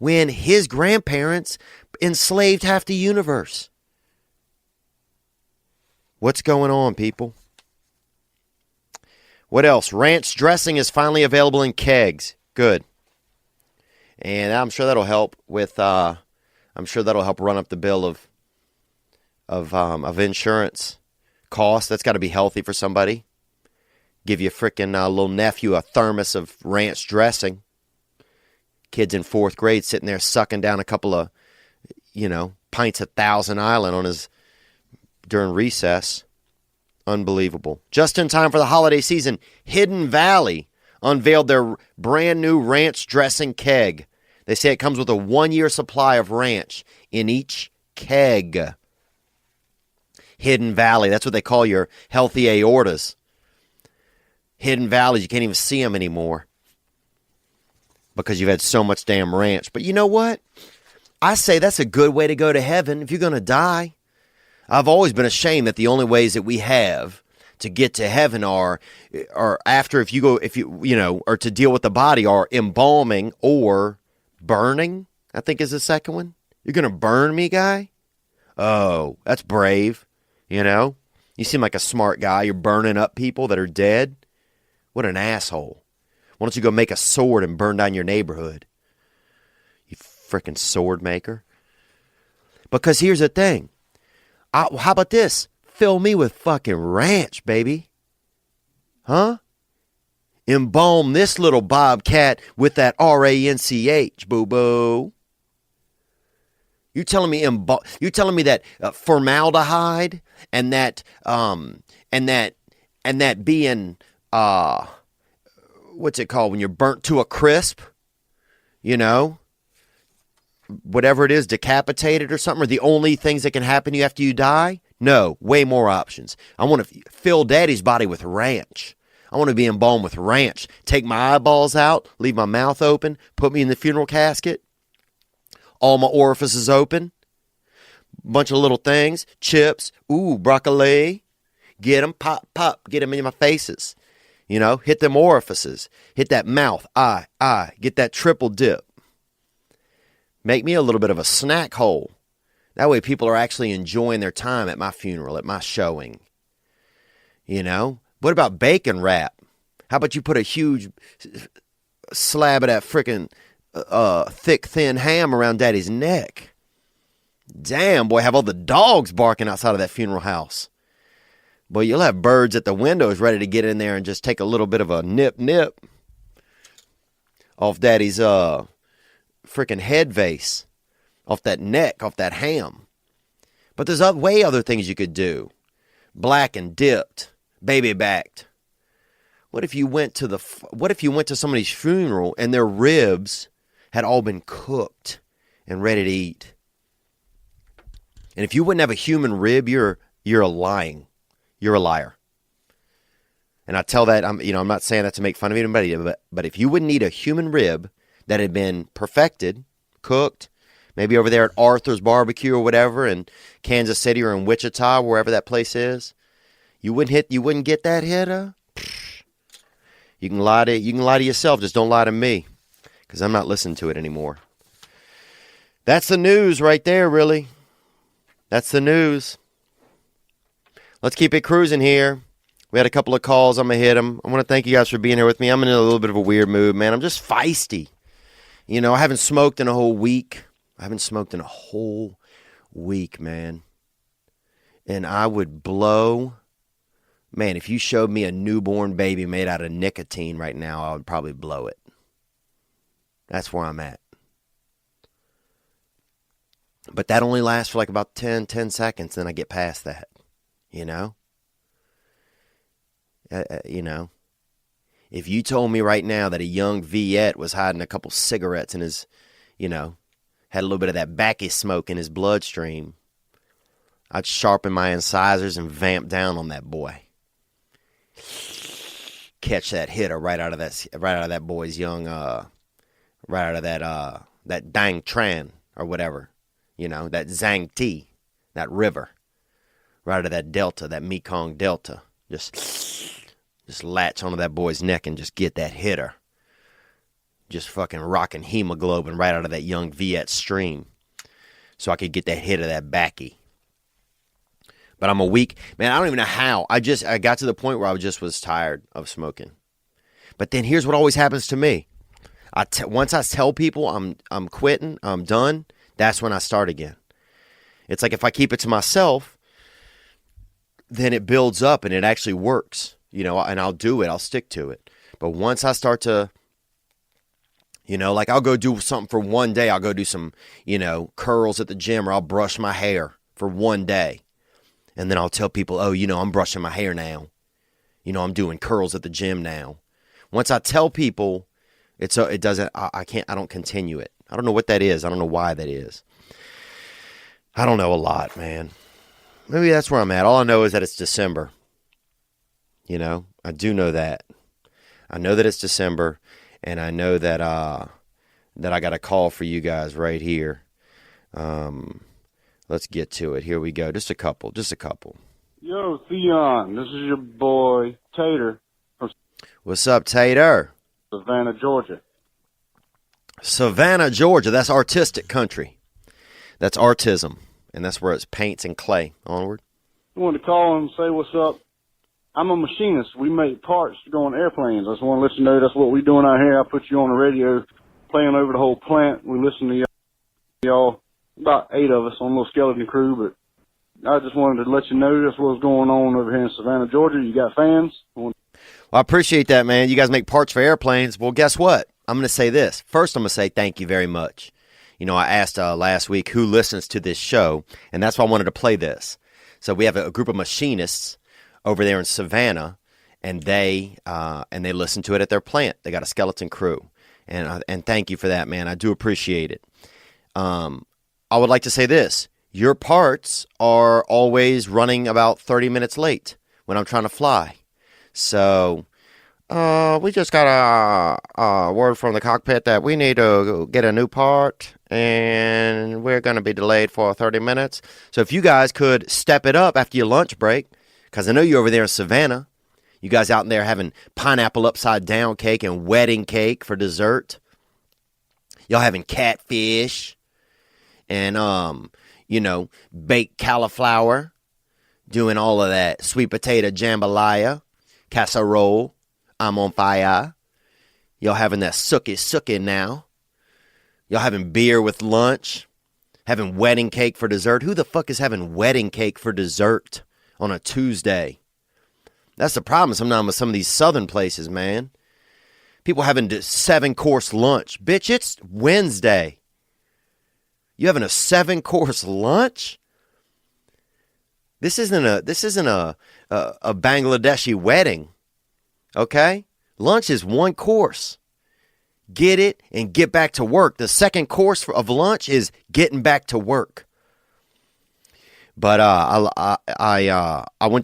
when his grandparents enslaved half the universe. What's going on, people? What else? Ranch dressing is finally available in kegs. Good. And I'm sure that'll help with. I'm sure that'll help run up the bill of insurance costs. That's got to be healthy for somebody. Give your frickin' little nephew a thermos of ranch dressing. Kid's in 4th grade sitting there sucking down a couple of, pints of Thousand Island during recess. Unbelievable. Just in time for the holiday season, Hidden Valley unveiled their brand new ranch dressing keg. They say it comes with a 1-year supply of ranch in each keg. Hidden Valley, that's what they call your healthy aortas. Hidden Valleys, you can't even see them anymore because you've had so much damn ranch. But you know what? I say that's a good way to go to heaven if you're going to die. I've always been ashamed that the only ways that we have to get to heaven are after or to deal with the body are embalming or burning, I think is the second one. You're going to burn me, guy? Oh, that's brave. You seem like a smart guy. You're burning up people that are dead. What an asshole. Why don't you go make a sword and burn down your neighborhood? You freaking sword maker. Because here's the thing. How about this? Fill me with fucking ranch, baby. Huh? Embalm this little bobcat with that ranch, boo-boo. You telling me that formaldehyde and that being what's it called when you're burnt to a crisp, you know, whatever it is, decapitated or something, are the only things that can happen to you after you die? No, way more options. I want to fill Daddy's body with ranch. I want to be embalmed with ranch. Take my eyeballs out, leave my mouth open, put me in the funeral casket. All my orifices open. Bunch of little things. Chips. Ooh, broccoli. Get them. Pop, pop. Get them in my faces. You know, hit them orifices. Hit that mouth. Eye. Get that triple dip. Make me a little bit of a snack hole. That way people are actually enjoying their time at my funeral, at my showing. You know? What about bacon wrap? How about you put a huge slab of that frickin' thick, thin ham around Daddy's neck? Damn, boy, have all the dogs barking outside of that funeral house. Boy, you'll have birds at the windows ready to get in there and just take a little bit of a nip off Daddy's frickin' head vase, off that neck, off that ham. But there's way other things you could do. Black and dipped. Baby backed. What if you went to somebody's funeral and their ribs had all been cooked and ready to eat? And if you wouldn't have a human rib, you're lying. You're a liar. And I tell that I'm not saying that to make fun of anybody, but if you wouldn't eat a human rib that had been perfected, cooked, maybe over there at Arthur's Barbecue or whatever in Kansas City or in Wichita, wherever that place is, you wouldn't get that hit, You can lie to yourself, just don't lie to me, because I'm not listening to it anymore. That's the news right there, really. That's the news. Let's keep it cruising here. We had a couple of calls. I'm going to hit them. I want to thank you guys for being here with me. I'm in a little bit of a weird mood, man. I'm just feisty. You know, I haven't smoked in a whole week. Man. And I would blow... Man, if you showed me a newborn baby made out of nicotine right now, I would probably blow it. That's where I'm at. But that only lasts for like about 10 seconds, then I get past that. You know? If you told me right now that a young Viet was hiding a couple cigarettes in his, had a little bit of that backy smoke in his bloodstream, I'd sharpen my incisors and vamp down on that boy. Catch that hitter right out of that boy's young, right out of that Dang Tran or whatever, that Zhang Ti, that river, right out of that delta, that Mekong Delta. Just latch onto that boy's neck and just get that hitter. Just fucking rocking hemoglobin right out of that young Viet stream, so I could get that hit of that backy. But I'm a weak man. I don't even know how. I got to the point where I was tired of smoking. But then here's what always happens to me. Once I tell people I'm quitting, I'm done, that's when I start again. It's like if I keep it to myself, then it builds up and it actually works, and I'll do it. I'll stick to it. But once I start to, like I'll go do something for one day. I'll go do some, curls at the gym, or I'll brush my hair for one day. And then I'll tell people, I'm brushing my hair now. I'm doing curls at the gym now. Once I tell people, I don't continue it. I don't know what that is. I don't know why that is. I don't know a lot, man. Maybe that's where I'm at. All I know is that it's December. I do know that. I know that it's December, and I know that I got a call for you guys right here. Let's get to it. Here we go. Just a couple. Yo, Theon, this is your boy, Tater, from What's up, Tater? Savannah, Georgia. Savannah, Georgia. That's artistic country. That's artism. And that's where it's paints and clay. Onward. I wanted to call and say what's up. I'm a machinist. We make parts to go on airplanes. I just want to let you know that's what we're doing out here. I put you on the radio, playing over the whole plant. We listen to y'all, about 8 of us on a little skeleton crew, but I just wanted to let you know that's what's going on over here in Savannah, Georgia. You got fans? Well, I appreciate that, man. You guys make parts for airplanes. Well, guess what? I'm going to say this. First, I'm going to say thank you very much. You know, I asked last week who listens to this show, and that's why I wanted to play this. So we have a group of machinists over there in Savannah, and they listen to it at their plant. They got a skeleton crew, and thank you for that, man. I do appreciate it. I would like to say this. Your parts are always running about 30 minutes late when I'm trying to fly. So we just got a word from the cockpit that we need to get a new part, and we're going to be delayed for 30 minutes. So if you guys could step it up after your lunch break, because I know you're over there in Savannah. You guys out there having pineapple upside down cake and wedding cake for dessert. Y'all having catfish and, baked cauliflower. Doing all of that sweet potato jambalaya, casserole. I'm on fire. Y'all having that sookie now. Y'all having beer with lunch. Having wedding cake for dessert. Who the fuck is having wedding cake for dessert on a Tuesday? That's the problem sometimes with some of these southern places, man. People having 7-course lunch. Bitch, it's Wednesday. You having a 7-course lunch? This isn't a Bangladeshi wedding. Okay? Lunch is 1 course. Get it and get back to work. The 2nd course of lunch is getting back to work. But I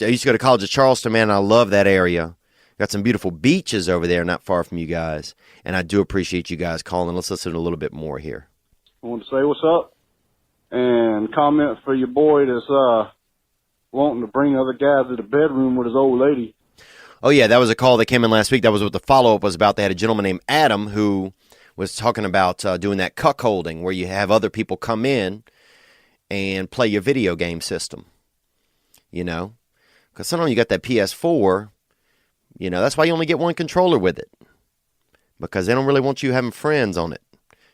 used to go to college at Charleston, man, and I love that area. Got some beautiful beaches over there not far from you guys. And I do appreciate you guys calling. Let's listen to a little bit more here. I want to say what's up and comment for your boy that's wanting to bring other guys to the bedroom with his old lady. Oh, yeah, that was a call that came in last week. That was what the follow-up was about. They had a gentleman named Adam who was talking about doing that cuckolding where you have other people come in and play your video game system, you know? Because sometimes you got that PS4, you know, that's why you only get one controller with it. Because they don't really want you having friends on it.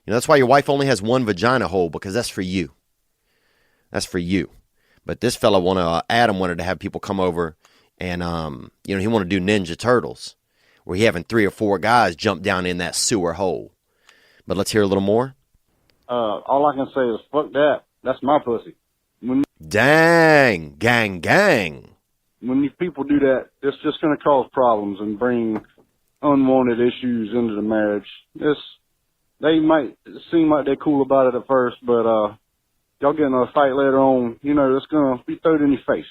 You know, that's why your wife only has one vagina hole, because that's for you. That's for you. But this fella Adam wanted to have people come over and, he wanted to do Ninja Turtles, where he having 3 or 4 guys jump down in that sewer hole. But let's hear a little more. All I can say is, fuck that. That's my pussy. Dang. Gang. When these people do that, it's just going to cause problems and bring unwanted issues into the marriage. They might seem like they're cool about it at first, but y'all get in a fight later on, it's going to be thrown in your face.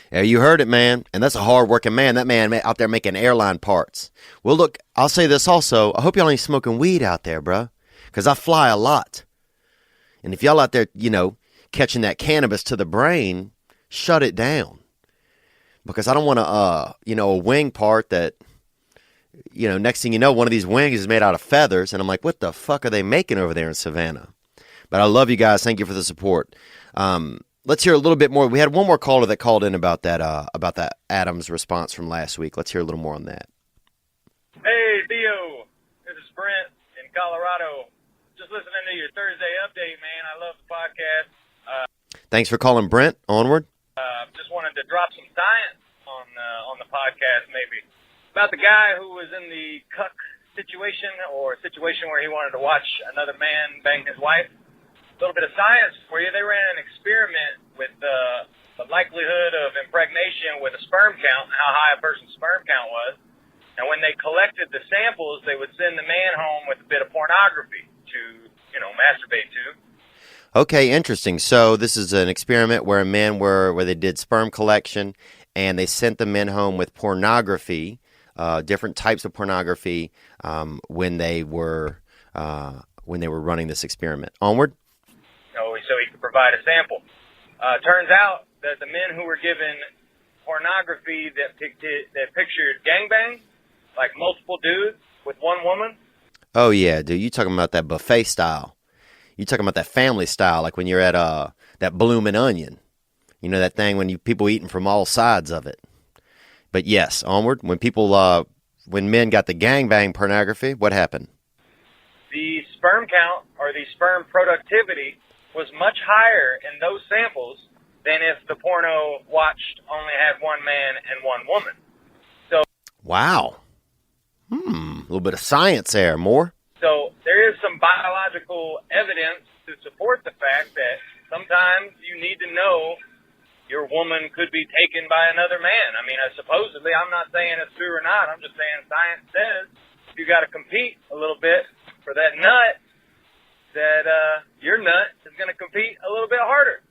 Yeah, you heard it, man. And that's a hard-working man. That man out there making airline parts. Well, look, I'll say this also. I hope y'all ain't smoking weed out there, bro, because I fly a lot. And if y'all out there, catching that cannabis to the brain, shut it down. Because I don't want a wing part that, next thing you know, one of these wings is made out of feathers. And I'm like, what the fuck are they making over there in Savannah? But I love you guys. Thank you for the support. Let's hear a little bit more. We had one more caller that called in about that Adams response from last week. Let's hear a little more on that. Hey, Theo. This is Brent in Colorado. Just listening to your Thursday update, man. I love the podcast. Thanks for calling, Brent. Onward. Just wanted to drop some science on the podcast, maybe, about the guy who was in the cuck situation, or a situation where he wanted to watch another man bang his wife. A little bit of science for you. They ran an experiment with the likelihood of impregnation with a sperm count and how high a person's sperm count was. And when they collected the samples, they would send the man home with a bit of pornography to, masturbate to. Okay, interesting. So this is an experiment where where they did sperm collection, and they sent the men home with pornography, different types of pornography, when they were running this experiment. Onward. So he could provide a sample. Turns out that the men who were given pornography that pictured gangbang, like multiple dudes with one woman. Oh yeah, dude, you talking about that buffet style? You talking about that family style, like when you're at that Bloomin' Onion? You know that thing when people eating from all sides of it. But yes, onward. When men got the gangbang pornography, what happened? The sperm count or the sperm productivity was much higher in those samples than if the porno watched only had one man and one woman. So wow. A little bit of science there. More? So there is some biological evidence to support the fact that sometimes you need to know your woman could be taken by another man. I mean, supposedly, I'm not saying it's true or not. I'm just saying science says you got to compete a little bit for that nut, that your nut is going to compete a little bit harder.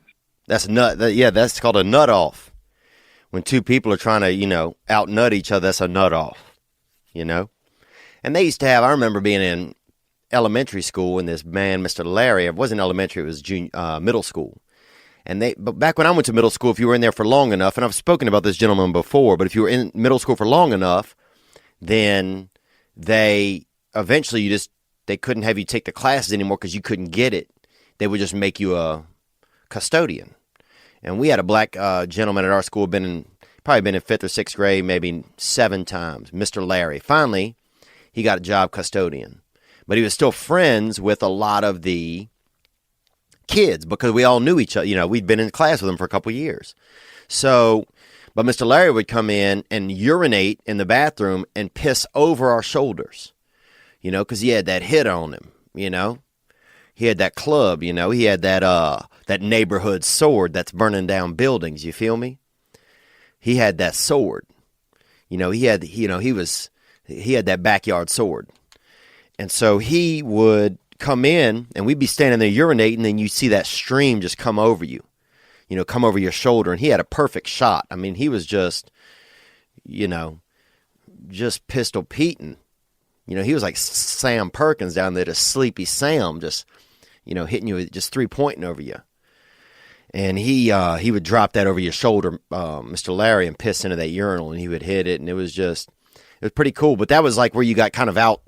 That's that's called a nut off. When two people are trying to, out nut each other, that's a nut off, And they used to have, I remember being in elementary school, and this man, Mr. Larry, it wasn't elementary, it was middle school. But back when I went to middle school, if you were in there for long enough, and I've spoken about this gentleman before, but if you were in middle school for long enough, then they eventually they couldn't have you take the classes anymore because you couldn't get it. They would just make you a custodian. And we had a black gentleman at our school, probably been in 5th or 6th grade, maybe 7 times, Mr. Larry. Finally, he got a job custodian. But he was still friends with a lot of the kids because we all knew each other. We'd been in class with him for a couple of years. So, but Mr. Larry would come in and urinate in the bathroom and piss over our shoulders, because he had that hit on him, He had that club, he had that neighborhood sword that's burning down buildings, you feel me? He had that sword. He had that backyard sword. And so he would come in, and we'd be standing there urinating, and then you see that stream just come over you, come over your shoulder. And he had a perfect shot. I mean, he was just, just pistol Peting. He was like Sam Perkins down there, just Sleepy Sam, just, hitting you, just 3-pointing over you. And he would drop that over your shoulder, Mr. Larry, and piss into that urinal, and he would hit it, and it was pretty cool. But that was like where you got kind of out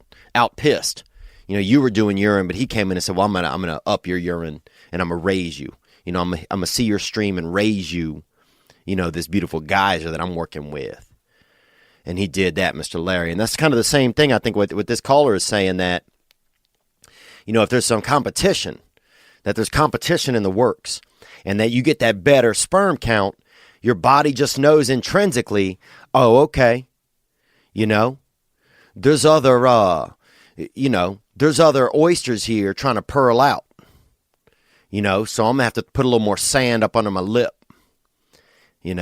pissed. You were doing urine, but he came in and said, well, I'm gonna up your urine, and I'm gonna raise you. I'm gonna see your stream and raise you, this beautiful geyser that I'm working with. And he did that, Mr. Larry. And that's kind of the same thing, I think, what this caller is saying, that, if there's some competition, that there's competition in the works, and that you get that better sperm count, your body just knows intrinsically, oh, okay, there's other, there's other oysters here trying to pearl out, so I'm going to have to put a little more sand up under my lip, they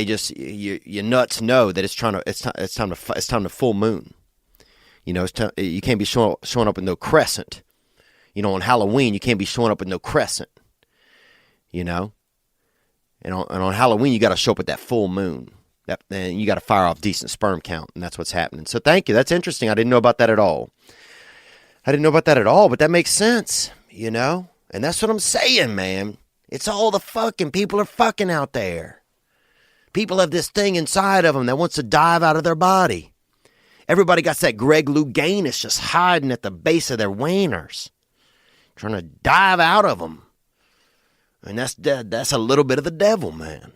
just, your nuts know that it's time to full moon, you can't be showing up with no crescent, on Halloween, you can't be showing up with no crescent, and on Halloween, you got to show up with that full moon. Then you got to fire off decent sperm count, and that's what's happening. So thank you. That's interesting. I didn't know about that at all. But that makes sense, And that's what I'm saying, man. It's all the fucking people are fucking out there. People have this thing inside of them that wants to dive out of their body. Everybody got that Greg Louganis just hiding at the base of their wieners, trying to dive out of them. And that's a little bit of the devil, man.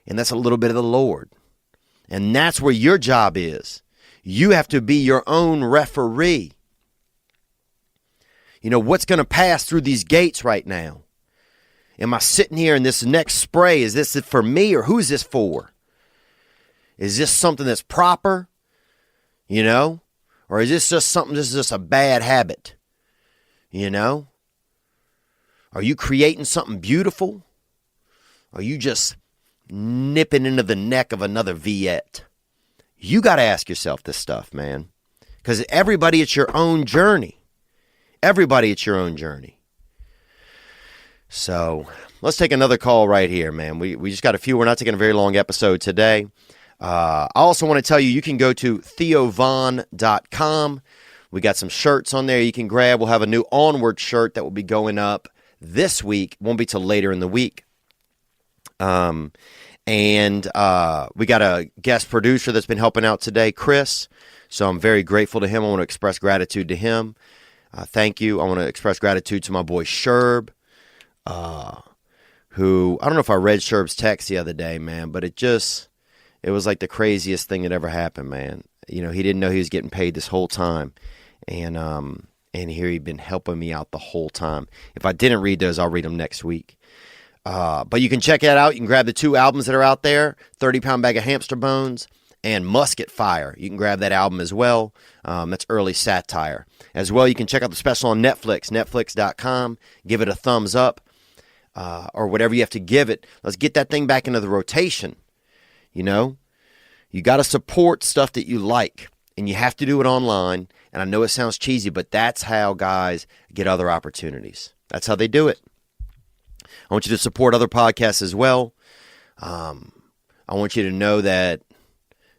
And that's a little bit of the Lord. And that's where your job is. You have to be your own referee. What's going to pass through these gates right now? Am I sitting here in this next spray? Is this for me, or who is this for? Is this something that's proper? Or is this just something that's just a bad habit? Are you creating something beautiful? Are you just nipping into the neck of another Viet? You got to ask yourself this stuff, man. Because everybody, it's your own journey. So let's take another call right here, man. We just got a few. We're not taking a very long episode today. I also want to tell you, you can go to theovon.com. We got some shirts on there you can grab. We'll have a new Onward shirt that will be going up this week. Won't be till later in the week. And we got a guest producer that's been helping out today, Chris. So I'm very grateful to him. I want to express gratitude to him. Thank you. I want to express gratitude to my boy Sherb, who, I don't know if I read Sherb's text the other day, man, but it was like the craziest thing that ever happened, man. You know, he didn't know he was getting paid this whole time. And here he'd been helping me out the whole time. If I didn't read those, I'll read them next week. But you can check that out. You can grab the 2 albums that are out there, 30-Pound Bag of Hamster Bones and Musket Fire. You can grab that album as well. That's early satire. As well, you can check out the special on Netflix, netflix.com. Give it a thumbs up or whatever you have to give it. Let's get that thing back into the rotation. You know, you got to support stuff that you like, and you have to do it online. And I know it sounds cheesy, but that's how guys get other opportunities. That's how they do it. I want you to support other podcasts as well. I want you to know that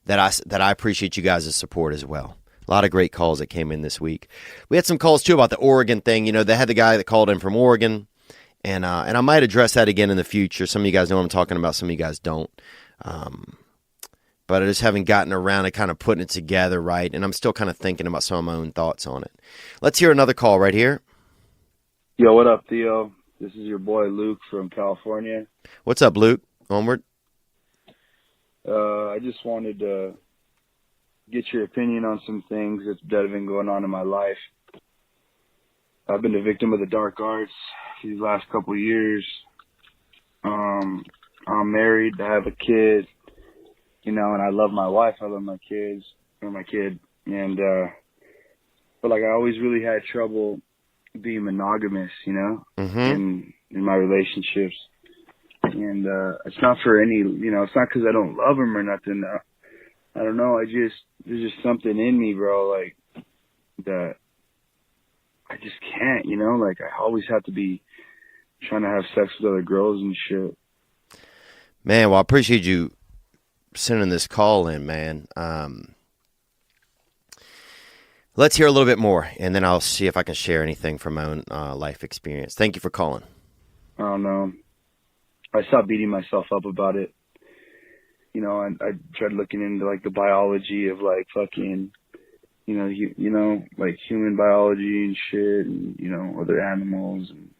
I appreciate you guys' support as well. A lot of great calls that came in this week. We had some calls too about the Oregon thing. You know, they had the guy that called in from Oregon, and I might address that again in the future. Some of you guys know what I'm talking about. Some of you guys don't. But I just haven't gotten around to kind of putting it together right, and I'm still kind of thinking about some of my own thoughts on it. Let's hear another call right here. Yo, what up, Theo? This is your boy Luke from California. What's up, Luke? Onward. I just wanted to get your opinion on some things that have been going on in my life. I've been a victim of the dark arts these last couple of years. I'm married. I have a kid, you know, and I love my wife. I love my kids, or my kid. And, but like I always really had trouble being monogamous, you know, in my relationships. And, it's not for any, you know, it's not because I don't love him or nothing. I don't know. There's just something in me, bro, like that I just can't, you know, like I always have to be trying to have sex with other girls and shit. Man, well, I appreciate you sending this call in, man. Let's hear a little bit more, and then I'll see if I can share anything from my own life experience. Thank you for calling. I don't know. I stopped beating myself up about it. You know, I tried looking into like the biology of like fucking, you know, like human biology and shit, and you know, other animals, and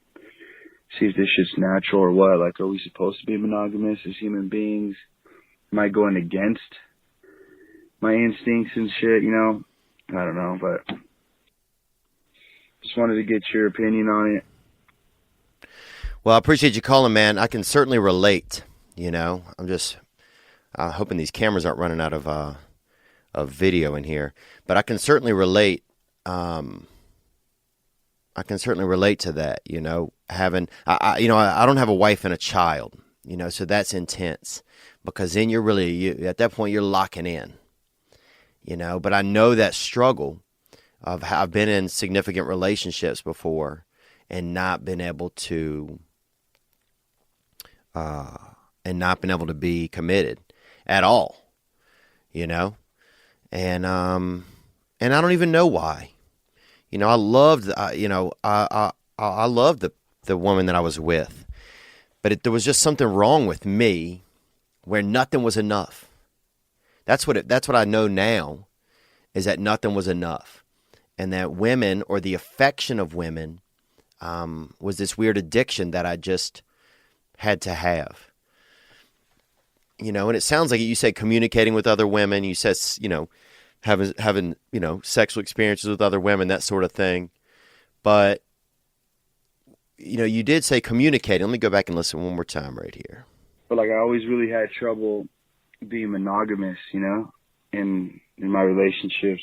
see if this shit's natural or what. Like, are we supposed to be monogamous as human beings? Am I going against my instincts and shit? You know, I don't know, but just wanted to get your opinion on it. Well, I appreciate you calling, man. I can certainly relate. You know, I'm just hoping these cameras aren't running out of video in here, but I can certainly relate. I can certainly relate to that. You know, I don't have a wife and a child. You know, so that's intense because then at that point you're locking in. You know, but I know that struggle of how I've been in significant relationships before and not been able to be committed at all, you know, and I don't even know why. You know, I loved the woman that I was with, but there was just something wrong with me where nothing was enough. That's what I know now, is that nothing was enough, and that women, or the affection of women, was this weird addiction that I just had to have. You know, and it sounds like you say communicating with other women, you said, you know, having you know, sexual experiences with other women, that sort of thing. But, you know, you did say communicating. Let me go back and listen one more time right here. But like I always really had trouble being monogamous, you know, in my relationships.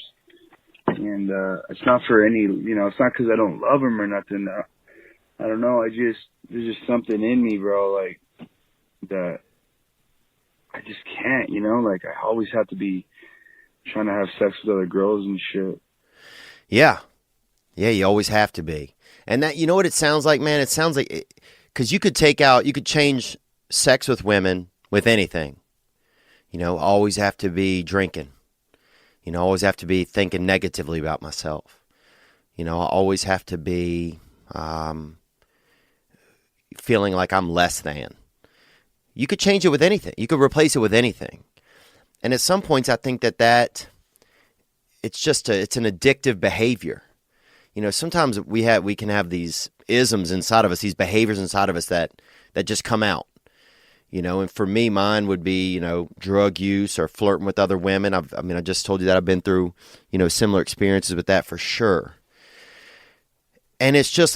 And it's not for any, you know, it's not because I don't love him or nothing. I don't know. There's just something in me, bro, like that I just can't, you know, like I always have to be trying to have sex with other girls and shit. Yeah. Yeah, you always have to be. And that, you know what it sounds like, man? It sounds like, because you could change sex with women with anything. You know, always have to be drinking. You know, always have to be thinking negatively about myself. You know, I always have to be feeling like I'm less than. You could change it with anything. You could replace it with anything. And at some points, I think that it's an addictive behavior. You know, sometimes we can have these isms inside of us, these behaviors inside of us that that just come out. And for me, mine would be, drug use or flirting with other women. I just told you that I've been through, similar experiences with that for sure. And it's just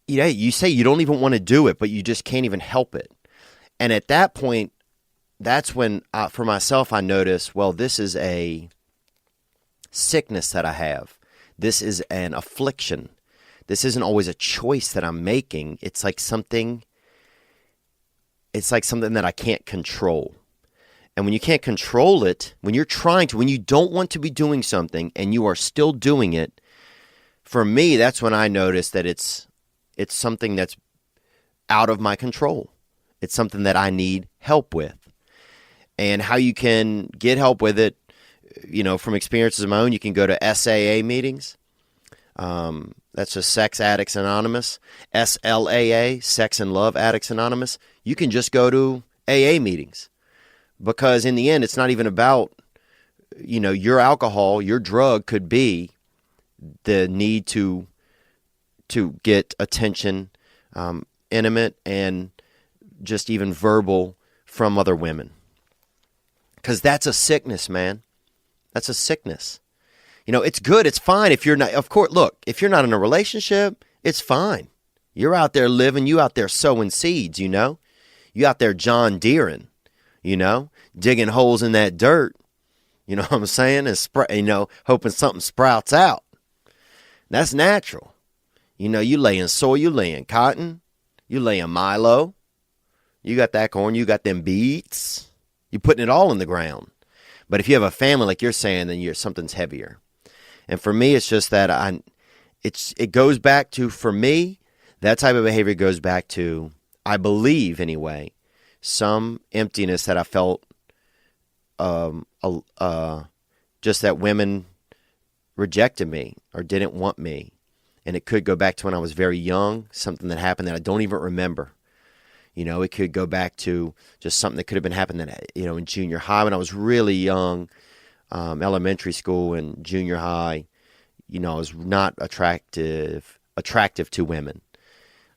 you say you don't even want to do it, but you just can't even help it. And at that point, that's when, for myself, I notice, well, this is a sickness that I have. This is an affliction. This isn't always a choice that I'm making. It's like something that I can't control. And when you can't control it, when you don't want to be doing something and you are still doing it, for me, that's when I notice that it's something that's out of my control. It's something that I need help with. And how you can get help with it, from experiences of my own, you can go to SAA meetings. That's just Sex Addicts Anonymous, SLAA, Sex and Love Addicts Anonymous. You can just go to AA meetings, because in the end, it's not even about, your alcohol. Your drug could be the need to get attention, intimate and just even verbal from other women. Because that's a sickness, man. That's a sickness. It's good. It's fine if you're not, of course, look, if you're not in a relationship, it's fine. You're out there living, you out there sowing seeds, you out there John Deering, digging holes in that dirt, you know what I'm saying? And, hoping something sprouts out. That's natural. You laying soy, you laying cotton, you laying Milo, you got that corn, you got them beets, you're putting it all in the ground. But if you have a family, like you're saying, then something's heavier. And for me, it's just that it goes back to, for me, that type of behavior goes back to, I believe anyway, some emptiness that I felt, just that women rejected me or didn't want me. And it could go back to when I was very young, something that happened that I don't even remember. It could go back to just something that could have been happening, in junior high when I was really young, elementary school and junior high. I was not attractive to women.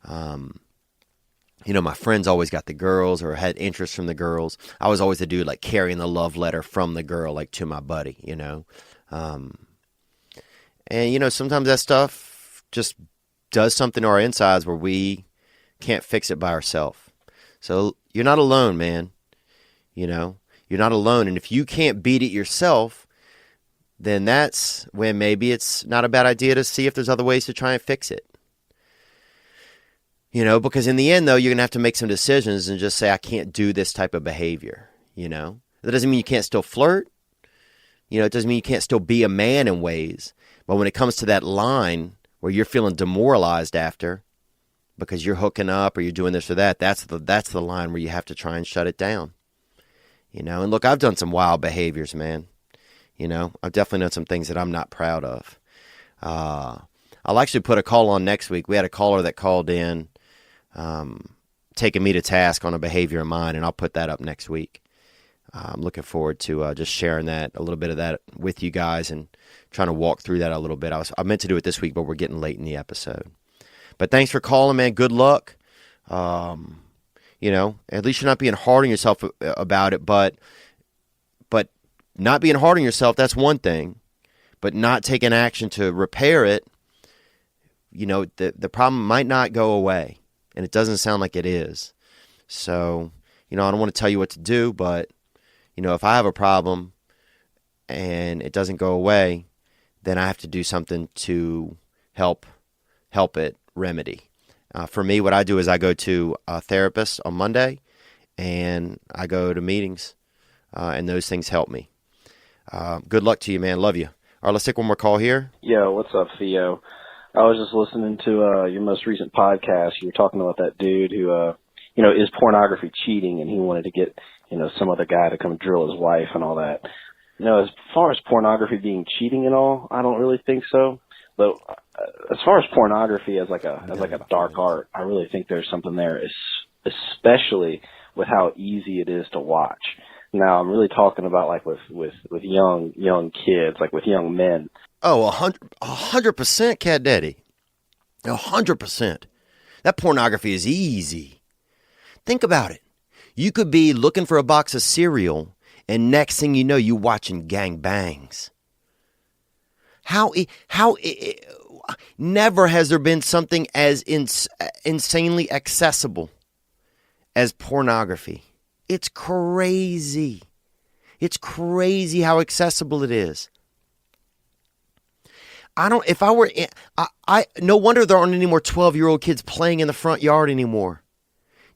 My friends always got the girls or had interest from the girls. I was always the dude like carrying the love letter from the girl, like to my buddy, And, sometimes that stuff just does something to our insides where we can't fix it by ourselves. So you're not alone, man. You're not alone. And if you can't beat it yourself, then that's when maybe it's not a bad idea to see if there's other ways to try and fix it. Because in the end, though, you're going to have to make some decisions and just say, I can't do this type of behavior. That doesn't mean you can't still flirt. It doesn't mean you can't still be a man in ways. But when it comes to that line where you're feeling demoralized after because you're hooking up or you're doing this or that, that's the line where you have to try and shut it down. And look, I've done some wild behaviors, man. I've definitely done some things that I'm not proud of. I'll actually put a call on next week. We had a caller that called in, taking me to task on a behavior of mine, and I'll put that up next week. I'm looking forward to just sharing a little bit of that with you guys and trying to walk through that a little bit. I meant to do it this week, but we're getting late in the episode. But thanks for calling, man. Good luck. At least you're not being hard on yourself about it, but not being hard on yourself, that's one thing. But not taking action to repair it, the problem might not go away. And it doesn't sound like it is. So, I don't want to tell you what to do, but, if I have a problem and it doesn't go away, then I have to do something to help it remedy. For me, what I do is I go to a therapist on Monday, and I go to meetings, and those things help me. Good luck to you, man. Love you. All right, let's take one more call here. Yo, what's up, Theo? I was just listening to your most recent podcast. You were talking about that dude who, is pornography cheating, and he wanted to get, some other guy to come drill his wife and all that. As far as pornography being cheating and all, I don't really think so. But as far as pornography as like a dark art, I really think there's something there, especially with how easy it is to watch. Now, I'm really talking about like with young kids, like with young men. Oh, 100%, Cat Daddy. 100%. That pornography is easy. Think about it. You could be looking for a box of cereal, and next thing you know, you're watching gangbangs. Never has there been something as insanely accessible as pornography. It's crazy. It's crazy how accessible it is. No wonder there aren't any more 12-year-old kids playing in the front yard anymore.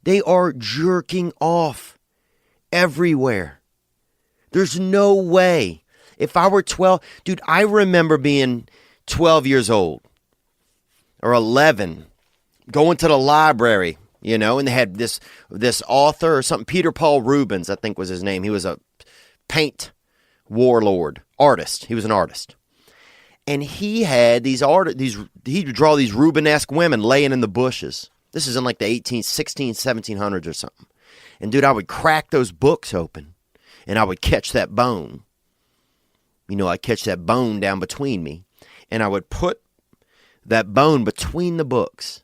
They are jerking off everywhere. There's no way. If I were 12, dude, I remember being 12 years old or 11, going to the library, and they had this author or something, Peter Paul Rubens, I think was his name. He was a paint artist. He was an artist. And he had he would draw these Rubenesque women laying in the bushes. This is in like the 1700s or something. And dude, I would crack those books open and I would catch that bone. I'd catch that bone down between me, and I would put that bone between the books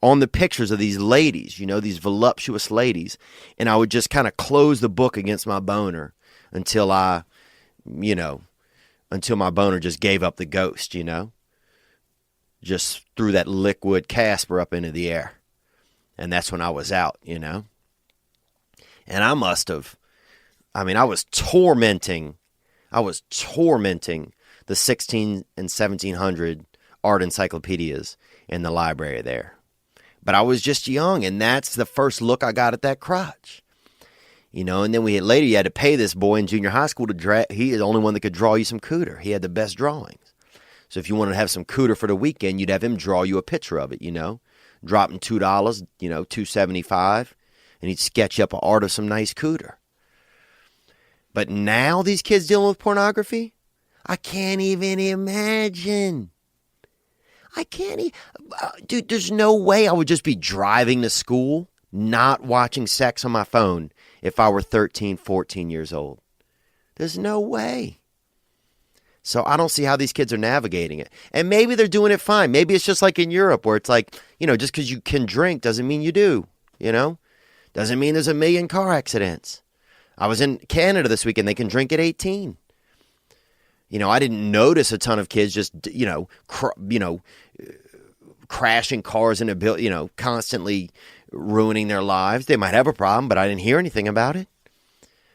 on the pictures of these ladies, these voluptuous ladies, and I would just kind of close the book against my boner until my boner just gave up the ghost, just threw that liquid Casper up into the air. And that's when I was out, And I was tormenting the 16 and 1700 art encyclopedias in the library there. But I was just young, and that's the first look I got at that crotch. And then later you had to pay this boy in junior high school to draw. He is the only one that could draw you some cooter. He had the best drawings. So if you wanted to have some cooter for the weekend, you'd have him draw you a picture of it, dropping $2, $2.75, and he'd sketch up an art of some nice cooter. But now these kids dealing with pornography, I can't even imagine. Dude, there's no way I would just be driving to school, not watching sex on my phone if I were 13, 14 years old. There's no way. So I don't see how these kids are navigating it. And maybe they're doing it fine. Maybe it's just like in Europe where it's like, just because you can drink doesn't mean you do, Doesn't mean there's a million car accidents. I was in Canada this weekend. They can drink at 18. I didn't notice a ton of kids just, crashing cars into buildings, constantly ruining their lives. They might have a problem, but I didn't hear anything about it.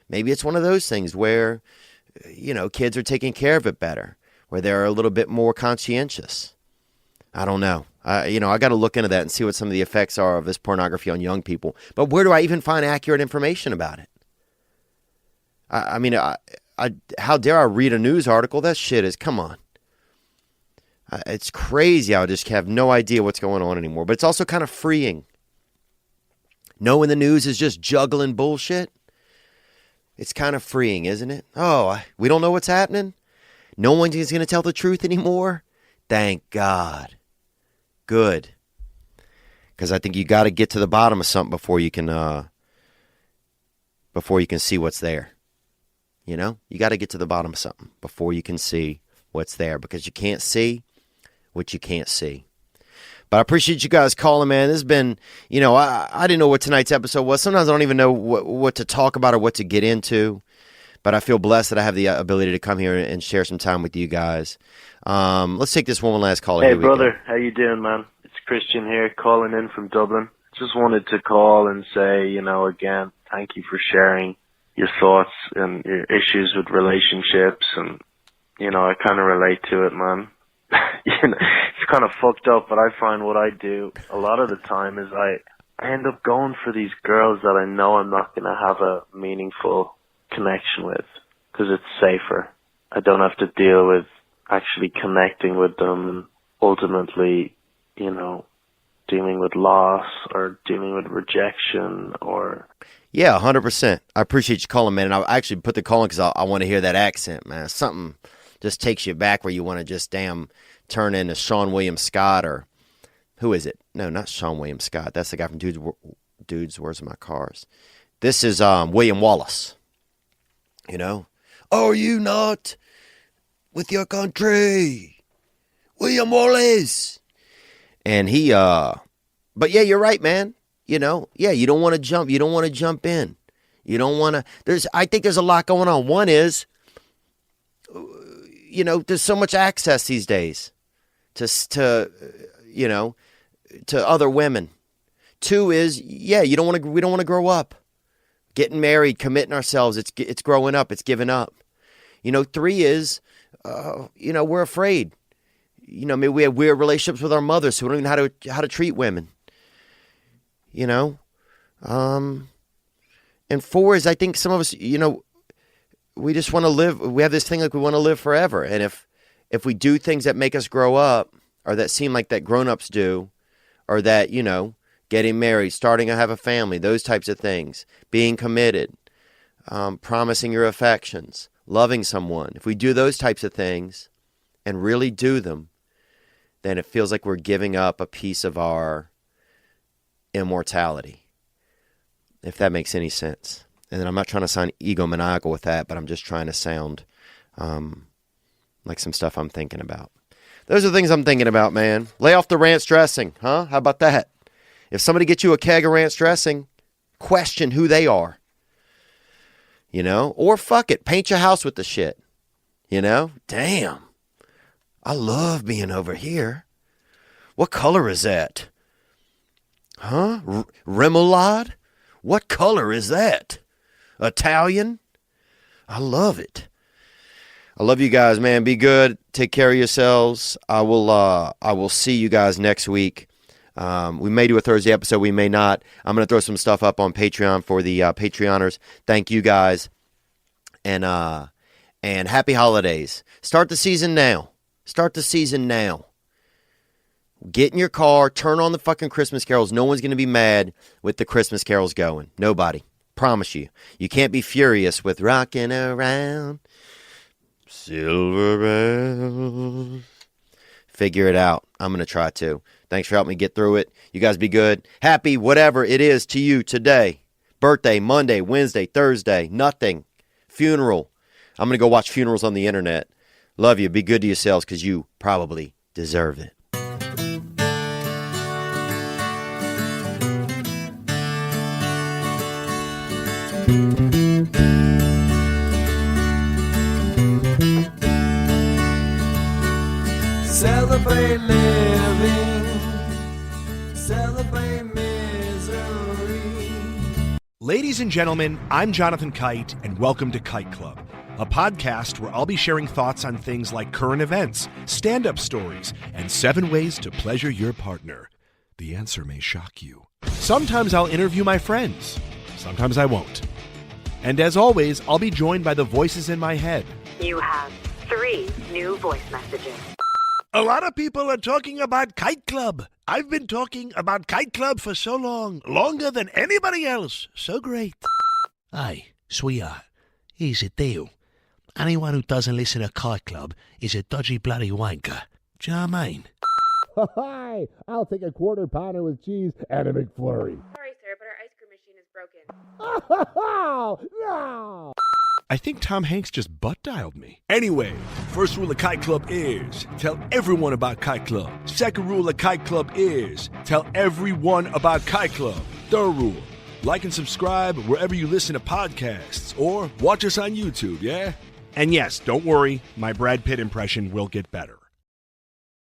Maybe it's one of those things where, kids are taking care of it better, where they're a little bit more conscientious. I don't know. I got to look into that and see what some of the effects are of this pornography on young people. But where do I even find accurate information about it? How dare I read a news article? That shit is, come on. It's crazy. I just have no idea what's going on anymore. But it's also kind of freeing. Knowing the news is just juggling bullshit. It's kind of freeing, isn't it? Oh, we don't know what's happening. No one is going to tell the truth anymore. Thank God. Good. Because I think you got to get to the bottom of something before you can see what's there. You got to get to the bottom of something before you can see what's there, because you can't see what you can't see. But I appreciate you guys calling, man. This has been, I didn't know what tonight's episode was. Sometimes I don't even know what to talk about or what to get into. But I feel blessed that I have the ability to come here and share some time with you guys. Let's take this one last call. Hey, brother. How you doing, man? It's Christian here calling in from Dublin. Just wanted to call and say, again, thank you for sharing your thoughts and your issues with relationships, and I kind of relate to it, man. It's kind of fucked up, but I find what I do a lot of the time is I end up going for these girls that I know I'm not going to have a meaningful connection with, because it's safer. I don't have to deal with actually connecting with them and ultimately, dealing with loss or dealing with rejection or... Yeah, 100%. I appreciate you calling, man. And I actually put the call in because I want to hear that accent, man. Something just takes you back where you want to just turn into Sean William Scott, or who is it? No, not Sean William Scott. That's the guy from Dudes, Where's My Cars? This is William Wallace. Are you not with your country? William Wallace. And he But yeah, you're right, man. You know, yeah, you don't want to jump. You don't want to jump in. You don't want to. I think there's a lot going on. One is, you know, there's so much access these days to you know, to other women. Two is, yeah, we don't want to grow up. Getting married, committing ourselves, it's growing up, it's giving up. You know, three is, you know, we're afraid. You know, maybe we have weird relationships with our mothers, so we don't even know how to treat women. You know? And four is, I think some of us, you know, we just want to live. We have this thing like we want to live forever. And if we do things that make us grow up, or that seem like that grown-ups do, or that, you know, getting married, starting to have a family, those types of things, being committed, promising your affections, loving someone. If we do those types of things and really do them, then it feels like we're giving up a piece of our immortality, if that makes any sense. And then I'm not trying to sound egomaniacal with that, but I'm just trying to sound like some stuff I'm thinking about. Those are the things I'm thinking about, man. Lay off the ranch dressing, huh? How about that? If somebody gets you a keg of ranch dressing, question who they are. You know? Or fuck it, paint your house with the shit. You know? Damn. I love being over here. What color is that? Huh? Remoulade? What color is that? Italian? I love it. I love you guys, man. Be good. Take care of yourselves. I will see you guys next week. We may do a Thursday episode. We may not. I'm going to throw some stuff up on Patreon for the Patreoners. Thank you guys. And happy holidays. Start the season now. Start the season now. Get in your car. Turn on the fucking Christmas carols. No one's going to be mad with the Christmas carols going. Nobody. Promise you. You can't be furious with rocking around silver bells. Figure it out. I'm going to try to. Thanks for helping me get through it. You guys be good. Happy whatever it is to you today. Birthday, Monday, Wednesday, Thursday, nothing. Funeral. I'm going to go watch funerals on the internet. Love you. Be good to yourselves because you probably deserve it. Celebrate living, celebrate misery. Ladies and gentlemen, I'm Jonathan Kite, and welcome to Kite Club, a podcast where I'll be sharing thoughts on things like current events, stand-up stories, and 7 ways to pleasure your partner. The answer may shock you. Sometimes I'll interview my friends. Sometimes I won't. And as always, I'll be joined by the voices in my head. You have 3 new voice messages. A lot of people are talking about Kite Club. I've been talking about Kite Club for so long, longer than anybody else. So great. Hey, sweetheart, here's it Theo. Anyone who doesn't listen to Kite Club is a dodgy bloody wanker. Do you know what I mean? Hi, I'll take a quarter pounder with cheese and a McFlurry. Sorry, sir, but our ice cream machine is broken. No! I think Tom Hanks just butt-dialed me. Anyway, first rule of Kite Club is tell everyone about Kite Club. Second rule of Kite Club is tell everyone about Kite Club. Third rule, like and subscribe wherever you listen to podcasts or watch us on YouTube, yeah? And yes, don't worry, my Brad Pitt impression will get better.